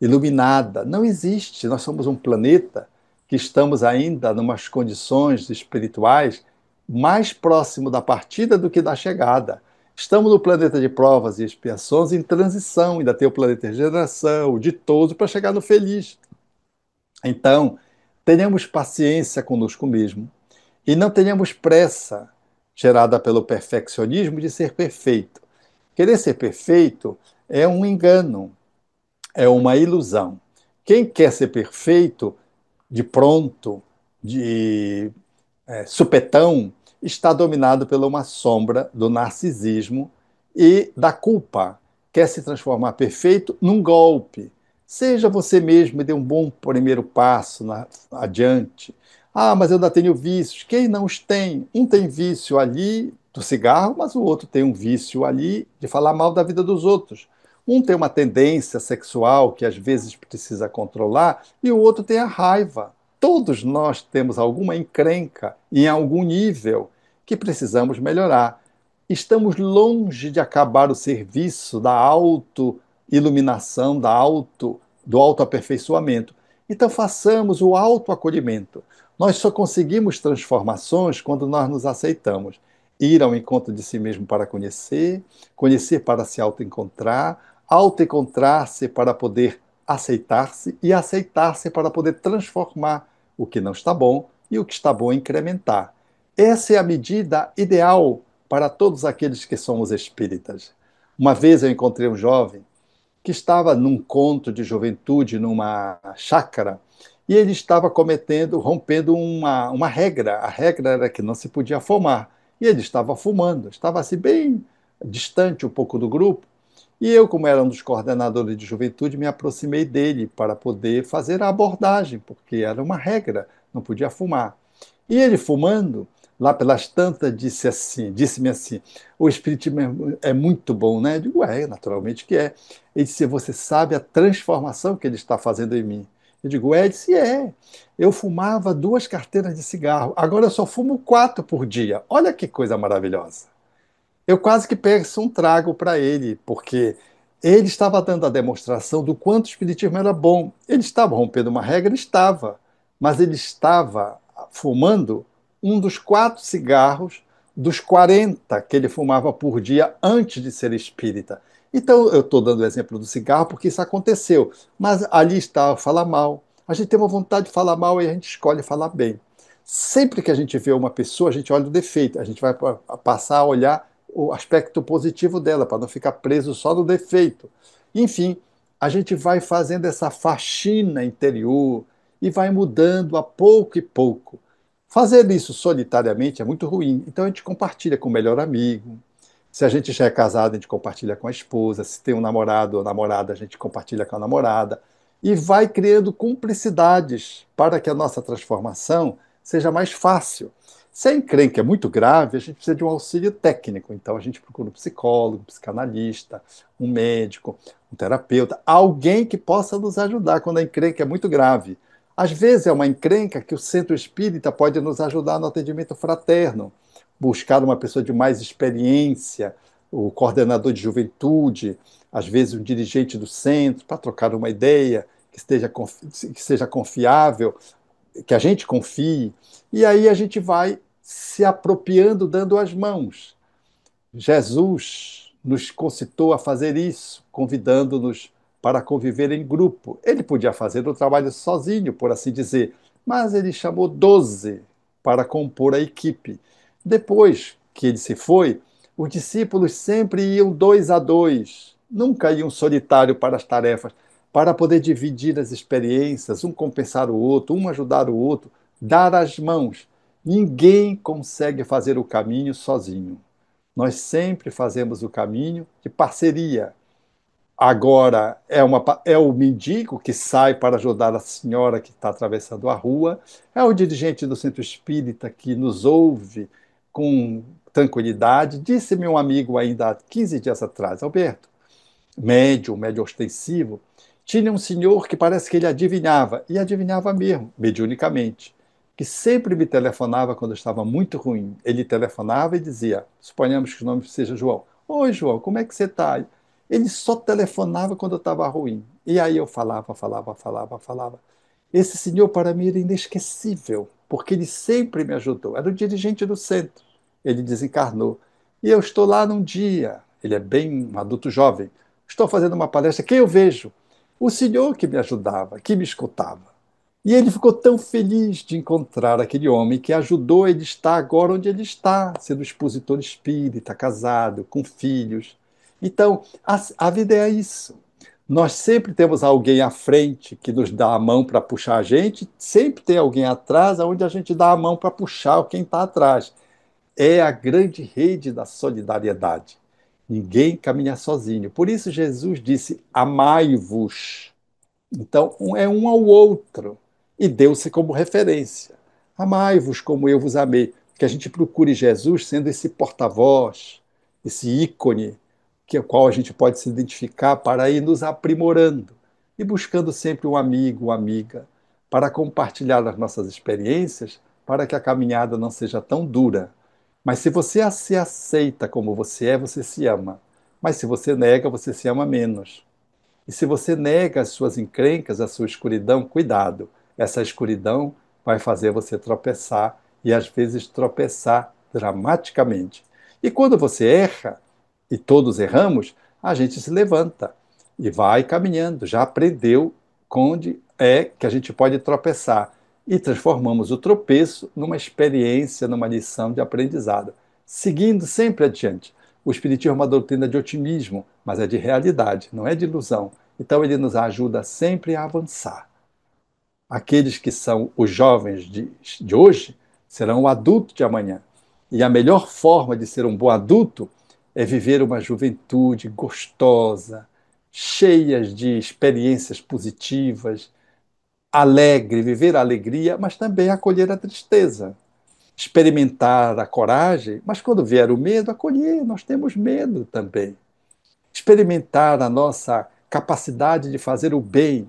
Speaker 5: iluminada. Não existe. Nós somos um planeta que estamos ainda em umas condições espirituais mais próximo da partida do que da chegada. Estamos no planeta de provas e expiações em transição, ainda tem o planeta de regeneração, o ditoso, para chegar no feliz. Então, tenhamos paciência conosco mesmo e não tenhamos pressa gerada pelo perfeccionismo de ser perfeito. Querer ser perfeito é um engano, é uma ilusão. Quem quer ser perfeito de pronto, de supetão, está dominado pela uma sombra do narcisismo e da culpa. Quer se transformar perfeito num golpe. Seja você mesmo e dê um bom primeiro passo adiante. Ah, mas eu ainda tenho vícios. Quem não os tem? Um tem vício ali do cigarro, mas o outro tem um vício ali de falar mal da vida dos outros. Um tem uma tendência sexual que às vezes precisa controlar e o outro tem a raiva. Todos nós temos alguma encrenca em algum nível que precisamos melhorar. Estamos longe de acabar o serviço da autoiluminação, do autoaperfeiçoamento. Então façamos o autoacolhimento. Nós só conseguimos transformações quando nós nos aceitamos. Ir ao encontro de si mesmo para conhecer, conhecer para se autoencontrar, autoencontrar-se para poder aceitar-se e aceitar-se para poder transformar o que não está bom e o que está bom incrementar. Essa é a medida ideal para todos aqueles que somos espíritas. Uma vez eu encontrei um jovem que estava num conto de juventude, numa chácara, e ele estava rompendo uma regra. A regra era que não se podia fumar. E ele estava fumando, estava assim bem distante um pouco do grupo. E eu, como era um dos coordenadores de juventude, me aproximei dele para poder fazer a abordagem, porque era uma regra, não podia fumar. E ele fumando, lá pelas tantas, disse-me assim, o espiritismo é muito bom, né? Eu digo, naturalmente que é. Ele disse, você sabe a transformação que ele está fazendo em mim? Eu digo, ele disse, é. Eu fumava 2 carteiras de cigarro, agora eu só fumo 4 por dia. Olha que coisa maravilhosa. Eu quase que peço um trago para ele, porque ele estava dando a demonstração do quanto o espiritismo era bom. Ele estava rompendo uma regra, estava, mas ele estava fumando um dos 4 cigarros dos 40 que ele fumava por dia antes de ser espírita. Então, eu estou dando o exemplo do cigarro porque isso aconteceu, mas ali está falar mal. A gente tem uma vontade de falar mal e a gente escolhe falar bem. Sempre que a gente vê uma pessoa, a gente olha o defeito, a gente vai passar a olhar o aspecto positivo dela, para não ficar preso só no defeito. Enfim, a gente vai fazendo essa faxina interior e vai mudando a pouco e pouco. Fazer isso solitariamente é muito ruim, então a gente compartilha com o melhor amigo. Se a gente já é casado, a gente compartilha com a esposa. Se tem um namorado ou namorada, a gente compartilha com a namorada. E vai criando cumplicidades para que a nossa transformação seja mais fácil. Se a encrenca é muito grave, a gente precisa de um auxílio técnico. Então a gente procura um psicólogo, um psicanalista, um médico, um terapeuta, alguém que possa nos ajudar quando a encrenca é muito grave. Às vezes é uma encrenca que o centro espírita pode nos ajudar no atendimento fraterno, buscar uma pessoa de mais experiência, o coordenador de juventude, às vezes um dirigente do centro, para trocar uma ideia que seja confiável, que a gente confie, e aí a gente vai se apropriando, dando as mãos. Jesus nos concitou a fazer isso, convidando-nos para conviver em grupo. Ele podia fazer o trabalho sozinho, por assim dizer, mas ele chamou 12 para compor a equipe. Depois que ele se foi, os discípulos sempre iam 2 a 2, nunca iam solitário para as tarefas, para poder dividir as experiências, um compensar o outro, um ajudar o outro, dar as mãos. Ninguém consegue fazer o caminho sozinho. Nós sempre fazemos o caminho de parceria. Agora é o mendigo que sai para ajudar a senhora que está atravessando a rua, é o dirigente do centro espírita que nos ouve com tranquilidade. Disse-me um amigo ainda há 15 dias atrás, Alberto, médio ostensivo, tinha um senhor que parece que ele adivinhava, e adivinhava mesmo, mediunicamente, que sempre me telefonava quando eu estava muito ruim. Ele telefonava e dizia, suponhamos que o nome seja João, oi João, como é que você está? Ele só telefonava quando eu estava ruim. E aí eu falava. Esse senhor para mim era inesquecível, porque ele sempre me ajudou. Era o dirigente do centro. Ele desencarnou. E eu estou lá num dia, ele é bem um adulto jovem, estou fazendo uma palestra, quem eu vejo? O senhor que me ajudava, que me escutava. E ele ficou tão feliz de encontrar aquele homem que ajudou ele a estar agora onde ele está, sendo expositor espírita, casado, com filhos. Então, a vida é isso. Nós sempre temos alguém à frente que nos dá a mão para puxar a gente, sempre tem alguém atrás onde a gente dá a mão para puxar quem está atrás. É a grande rede da solidariedade. Ninguém caminha sozinho. Por isso Jesus disse: amai-vos. Então, é um ao outro. E deu-se como referência. Amai-vos como eu vos amei. Que a gente procure Jesus sendo esse porta-voz, esse ícone, que é o qual a gente pode se identificar para ir nos aprimorando e buscando sempre um amigo, uma amiga, para compartilhar as nossas experiências, para que a caminhada não seja tão dura. Mas se você se aceita como você é, você se ama. Mas se você nega, você se ama menos. E se você nega as suas encrencas, a sua escuridão, cuidado. Essa escuridão vai fazer você tropeçar e às vezes tropeçar dramaticamente. E quando você erra, e todos erramos, a gente se levanta e vai caminhando. Já aprendeu onde é que a gente pode tropeçar e transformamos o tropeço numa experiência, numa lição de aprendizado, seguindo sempre adiante. O Espiritismo é uma doutrina de otimismo, mas é de realidade, não é de ilusão. Então ele nos ajuda sempre a avançar. Aqueles que são os jovens de hoje serão o adulto de amanhã. E a melhor forma de ser um bom adulto é viver uma juventude gostosa, cheia de experiências positivas, alegre, viver a alegria, mas também acolher a tristeza. Experimentar a coragem, mas quando vier o medo, acolher, nós temos medo também. Experimentar a nossa capacidade de fazer o bem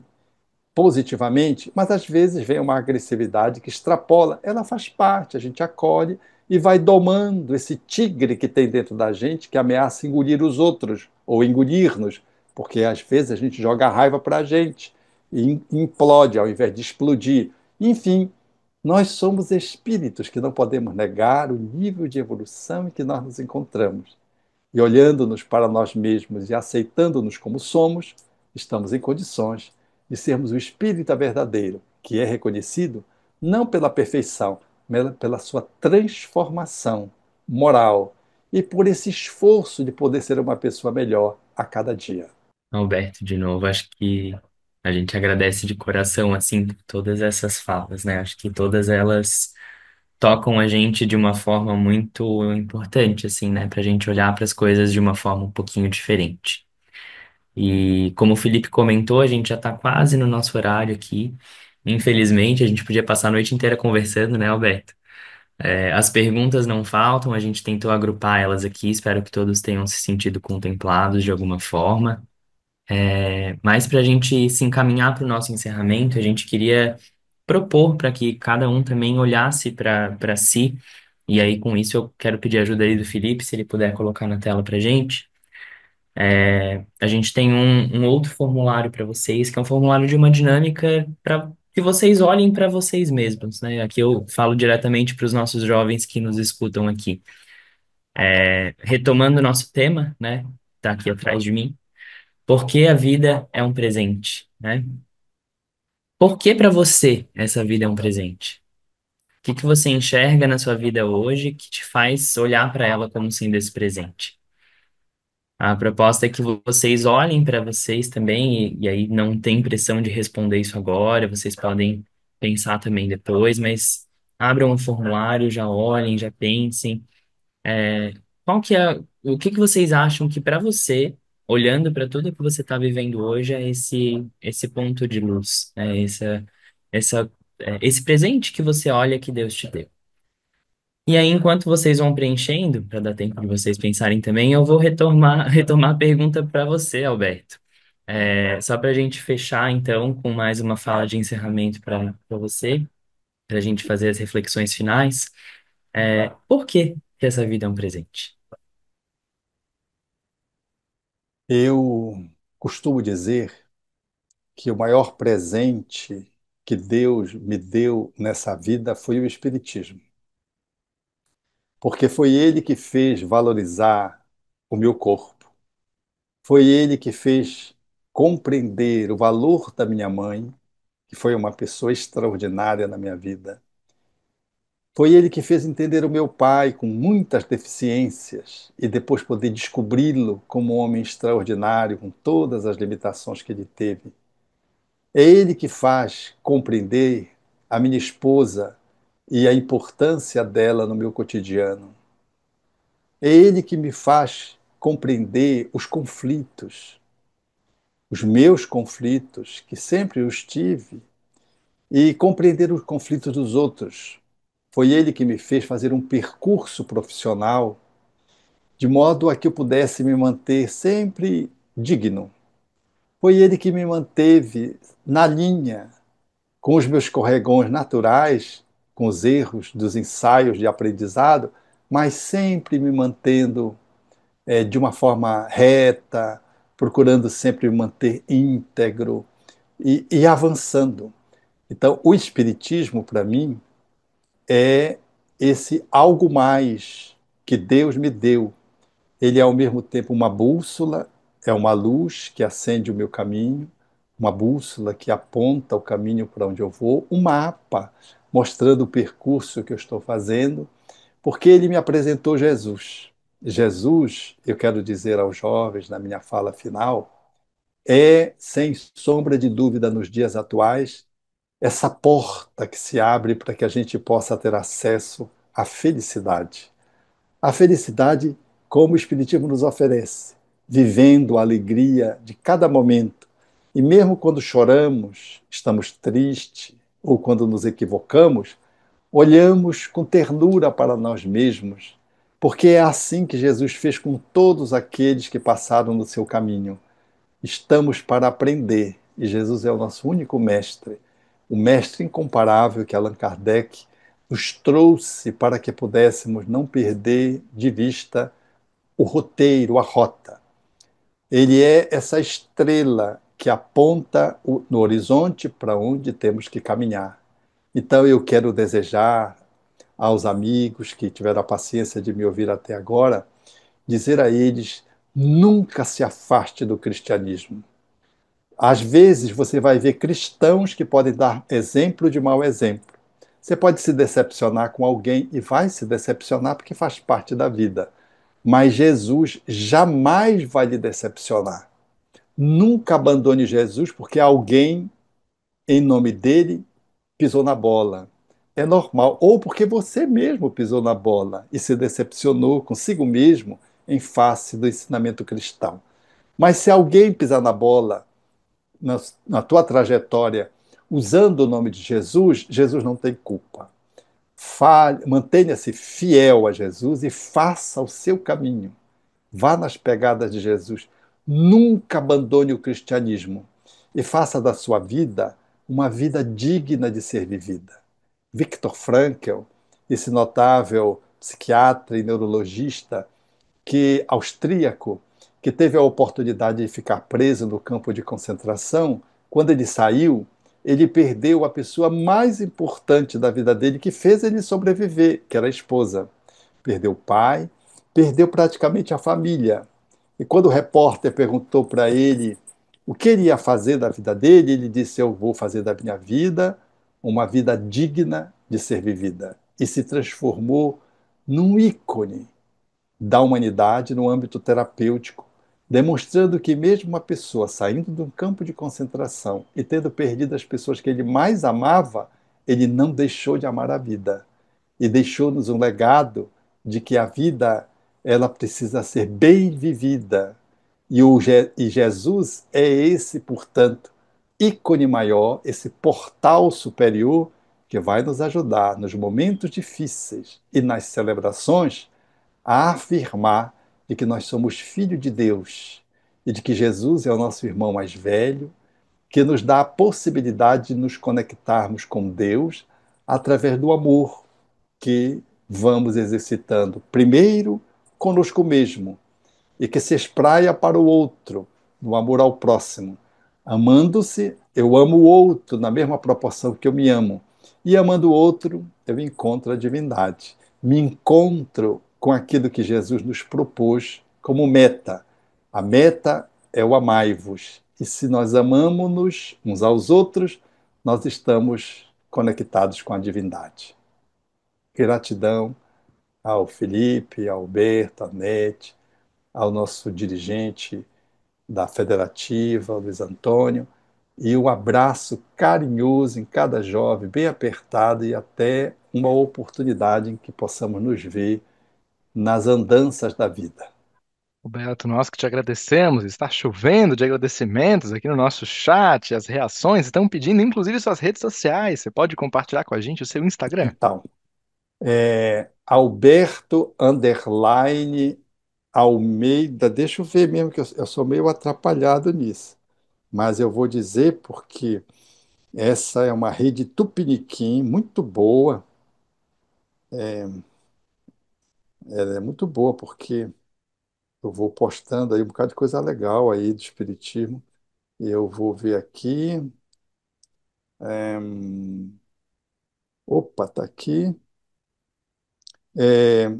Speaker 5: positivamente, mas às vezes vem uma agressividade que extrapola, ela faz parte, a gente acolhe e vai domando esse tigre que tem dentro da gente que ameaça engolir os outros ou engolir-nos, porque às vezes a gente joga a raiva para a gente e implode ao invés de explodir. Enfim, nós somos espíritos que não podemos negar o nível de evolução em que nós nos encontramos. E olhando-nos para nós mesmos e aceitando-nos como somos, estamos em condições de sermos o espírita verdadeiro, que é reconhecido não pela perfeição, mas pela sua transformação moral e por esse esforço de poder ser uma pessoa melhor a cada dia.
Speaker 2: Alberto, de novo, acho que a gente agradece de coração, assim, todas essas falas, né? Acho que todas elas tocam a gente de uma forma muito importante, assim, né? Pra gente olhar para as coisas de uma forma um pouquinho diferente. E como o Felipe comentou, a gente já tá quase no nosso horário aqui. Infelizmente, a gente podia passar a noite inteira conversando, né, Alberto? As perguntas não faltam, a gente tentou agrupar elas aqui, espero que todos tenham se sentido contemplados de alguma forma. Mas para a gente se encaminhar para o nosso encerramento, a gente queria propor para que cada um também olhasse para si, e aí com isso eu quero pedir ajuda aí do Felipe, se ele puder colocar na tela para a gente. A gente tem um outro formulário para vocês, que é um formulário de uma dinâmica para que vocês olhem para vocês mesmos, né? Aqui eu falo diretamente para os nossos jovens que nos escutam aqui. Retomando o nosso tema, né? Tá aqui atrás de mim. Por que a vida é um presente, né? Por que para você essa vida é um presente? O que que você enxerga na sua vida hoje que te faz olhar para ela como sendo esse presente? A proposta é que vocês olhem para vocês também, e aí não tem pressão de responder isso agora, vocês podem pensar também depois, mas abram um formulário, já olhem, já pensem. Qual que é, o que que vocês acham que para você, olhando para tudo que você está vivendo hoje, é esse ponto de luz, né? Essa, esse presente que você olha que Deus te deu. E aí, enquanto vocês vão preenchendo, para dar tempo de vocês pensarem também, eu vou retomar a pergunta para você, Alberto. Só para a gente fechar, então, com mais uma fala de encerramento para você, para a gente fazer as reflexões finais. Por que que essa vida é um presente?
Speaker 5: Eu costumo dizer que o maior presente que Deus me deu nessa vida foi o Espiritismo, porque foi Ele que fez valorizar o meu corpo, foi Ele que fez compreender o valor da minha mãe, que foi uma pessoa extraordinária na minha vida. Foi ele que fez entender o meu pai com muitas deficiências e depois poder descobri-lo como um homem extraordinário com todas as limitações que ele teve. É ele que faz compreender a minha esposa e a importância dela no meu cotidiano. É ele que me faz compreender os conflitos, os meus conflitos, que sempre os tive, e compreender os conflitos dos outros. Foi ele que me fez fazer um percurso profissional de modo a que eu pudesse me manter sempre digno. Foi ele que me manteve na linha, com os meus escorregões naturais, com os erros dos ensaios de aprendizado, mas sempre me mantendo de uma forma reta, procurando sempre me manter íntegro e avançando. Então, o Espiritismo, para mim, é esse algo mais que Deus me deu. Ele é ao mesmo tempo uma bússola, é uma luz que acende o meu caminho, uma bússola que aponta o caminho para onde eu vou, um mapa mostrando o percurso que eu estou fazendo, porque ele me apresentou Jesus. Jesus, eu quero dizer aos jovens na minha fala final, é, sem sombra de dúvida, nos dias atuais, essa porta que se abre para que a gente possa ter acesso à felicidade. A felicidade, como o Espiritismo nos oferece, vivendo a alegria de cada momento. E mesmo quando choramos, estamos tristes, ou quando nos equivocamos, olhamos com ternura para nós mesmos, porque é assim que Jesus fez com todos aqueles que passaram no seu caminho. Estamos para aprender, e Jesus é o nosso único mestre, o mestre incomparável que Allan Kardec nos trouxe para que pudéssemos não perder de vista o roteiro, a rota. Ele é essa estrela que aponta no horizonte para onde temos que caminhar. Então eu quero desejar aos amigos que tiveram a paciência de me ouvir até agora, dizer a eles: nunca se afaste do cristianismo. Às vezes você vai ver cristãos que podem dar exemplo de mau exemplo. Você pode se decepcionar com alguém e vai se decepcionar porque faz parte da vida. Mas Jesus jamais vai lhe decepcionar. Nunca abandone Jesus porque alguém, em nome dele, pisou na bola. É normal. Ou porque você mesmo pisou na bola e se decepcionou consigo mesmo em face do ensinamento cristão. Mas se alguém pisar na bola na tua trajetória usando o nome de Jesus, Jesus não tem culpa. Mantenha-se fiel a Jesus e faça o seu caminho. Vá nas pegadas de Jesus. Nunca abandone o cristianismo e faça da sua vida uma vida digna de ser vivida. Viktor Frankl, esse notável psiquiatra e neurologista austríaco, que teve a oportunidade de ficar preso no campo de concentração, quando ele saiu, ele perdeu a pessoa mais importante da vida dele, que fez ele sobreviver, que era a esposa. Perdeu o pai, perdeu praticamente a família. E quando o repórter perguntou para ele o que ele ia fazer da vida dele, ele disse: eu vou fazer da minha vida uma vida digna de ser vivida. E se transformou num ícone da humanidade no âmbito terapêutico, demonstrando que mesmo uma pessoa saindo de um campo de concentração e tendo perdido as pessoas que ele mais amava, ele não deixou de amar a vida e deixou-nos um legado de que a vida ela precisa ser bem vivida. E Jesus é esse, portanto, ícone maior, esse portal superior que vai nos ajudar nos momentos difíceis e nas celebrações a afirmar de que nós somos filhos de Deus e de que Jesus é o nosso irmão mais velho, que nos dá a possibilidade de nos conectarmos com Deus através do amor que vamos exercitando primeiro conosco mesmo e que se espraia para o outro, no amor ao próximo. Amando-se, eu amo o outro na mesma proporção que eu me amo. E amando o outro, eu encontro a divindade. Me encontro com aquilo que Jesus nos propôs como meta. A meta é o amai-vos. E se nós amamos-nos uns aos outros, nós estamos conectados com a divindade. Gratidão ao Felipe, ao Alberto, à Nete, ao nosso dirigente da Federativa, Luiz Antônio, e um abraço carinhoso em cada jovem, bem apertado, e até uma oportunidade em que possamos nos ver nas andanças da vida.
Speaker 3: Roberto, nós que te agradecemos. Está chovendo de agradecimentos aqui no nosso chat. As reações estão pedindo, inclusive, suas redes sociais. Você pode compartilhar com a gente o seu Instagram?
Speaker 5: Então, Alberto underline Almeida, deixa eu ver mesmo que eu sou meio atrapalhado nisso, mas eu vou dizer porque essa é uma rede tupiniquim muito boa, ela é muito boa porque eu vou postando aí um bocado de coisa legal aí do espiritismo, e eu vou ver aqui, opa, tá aqui, é,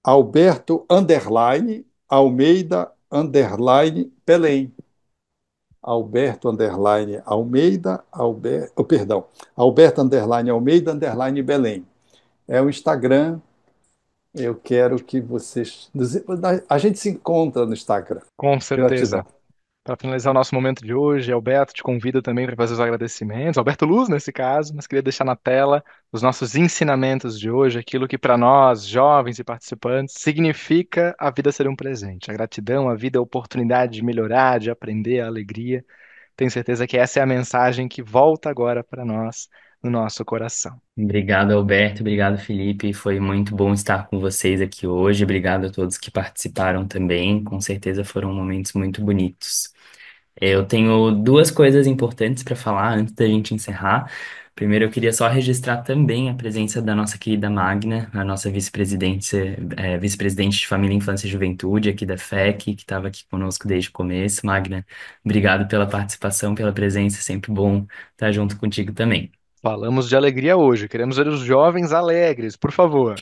Speaker 5: Alberto underline Almeida underline Belém. Alberto underline Almeida, perdão, Alberto underline Almeida underline Belém. É o Instagram. Eu quero que vocês. A gente se encontra no Instagram.
Speaker 3: Com certeza.
Speaker 5: Gratidão.
Speaker 3: Para finalizar o nosso momento de hoje, Alberto, te convido também para fazer os agradecimentos. Alberto Luz, nesse caso, mas queria deixar na tela os nossos ensinamentos de hoje, aquilo que para nós, jovens e participantes, significa a vida ser um presente. A gratidão, a vida, a oportunidade de melhorar, de aprender, a alegria. Tenho certeza que essa é a mensagem que volta agora para nós, no nosso coração.
Speaker 2: Obrigado, Alberto. Obrigado, Felipe. Foi muito bom estar com vocês aqui hoje. Obrigado a todos que participaram também. Com certeza foram momentos muito bonitos. Eu tenho duas coisas importantes para falar antes da gente encerrar. Primeiro, eu queria só registrar também a presença da nossa querida Magna, a nossa vice-presidente, vice-presidente de Família, Infância e Juventude aqui da FEC, que estava aqui conosco desde o começo. Magna, obrigado pela participação, pela presença. É sempre bom estar junto contigo também.
Speaker 3: Falamos de alegria hoje, queremos ver os jovens alegres, por favor.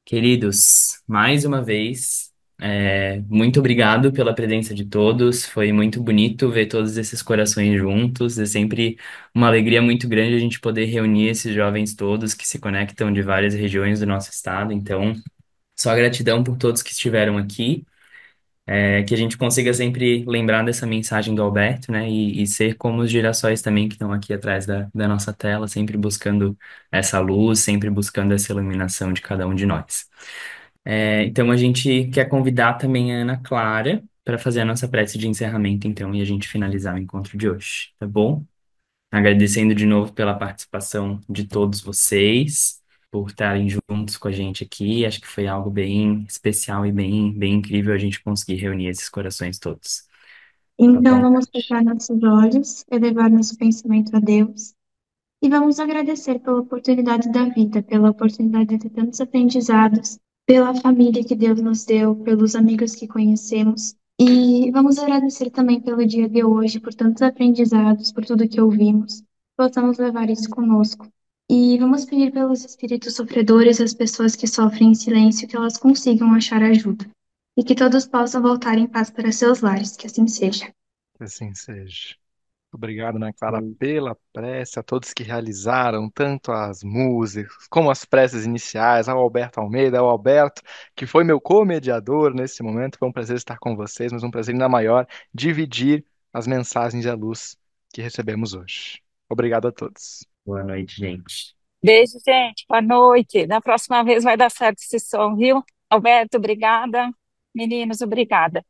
Speaker 2: Queridos, mais uma vez, muito obrigado pela presença de todos. Foi muito bonito ver todos esses corações juntos. É sempre uma alegria muito grande a gente poder reunir esses jovens todos que se conectam de várias regiões do nosso estado. Então, só gratidão por todos que estiveram aqui. Que a gente consiga sempre lembrar dessa mensagem do Alberto, né? E ser como os girassóis também que estão aqui atrás da nossa tela, sempre buscando essa luz, sempre buscando essa iluminação de cada um de nós. Então a gente quer convidar também a Ana Clara para fazer a nossa prece de encerramento, então, e a gente finalizar o encontro de hoje, tá bom? Agradecendo de novo pela participação de todos vocês, por estarem juntos com a gente aqui. Acho que foi algo bem especial e bem incrível a gente conseguir reunir esses corações todos. Tá
Speaker 6: Então,
Speaker 2: bom?
Speaker 6: vamos fechar nossos olhos, elevar nosso pensamento a Deus e vamos agradecer pela oportunidade da vida, pela oportunidade de ter tantos aprendizados, pela família que Deus nos deu, pelos amigos que conhecemos. E vamos agradecer também pelo dia de hoje, por tantos aprendizados, por tudo que ouvimos. Possamos levar isso conosco. E vamos pedir pelos espíritos sofredores, as pessoas que sofrem em silêncio, que elas consigam achar ajuda. E que todos possam voltar em paz para seus lares, que assim seja.
Speaker 3: Que assim seja. Obrigado, Ana Clara, pela prece, a todos que realizaram tanto as músicas como as preces iniciais, ao Alberto Almeida, ao Alberto, que foi meu co-mediador nesse momento. Foi um prazer estar com vocês, mas um prazer ainda maior dividir as mensagens e a luz que recebemos hoje. Obrigado a todos.
Speaker 2: Boa noite, gente.
Speaker 7: Beijo, gente. Boa noite. Da próxima vez vai dar certo esse som, viu? Alberto, obrigada. Meninos, obrigada.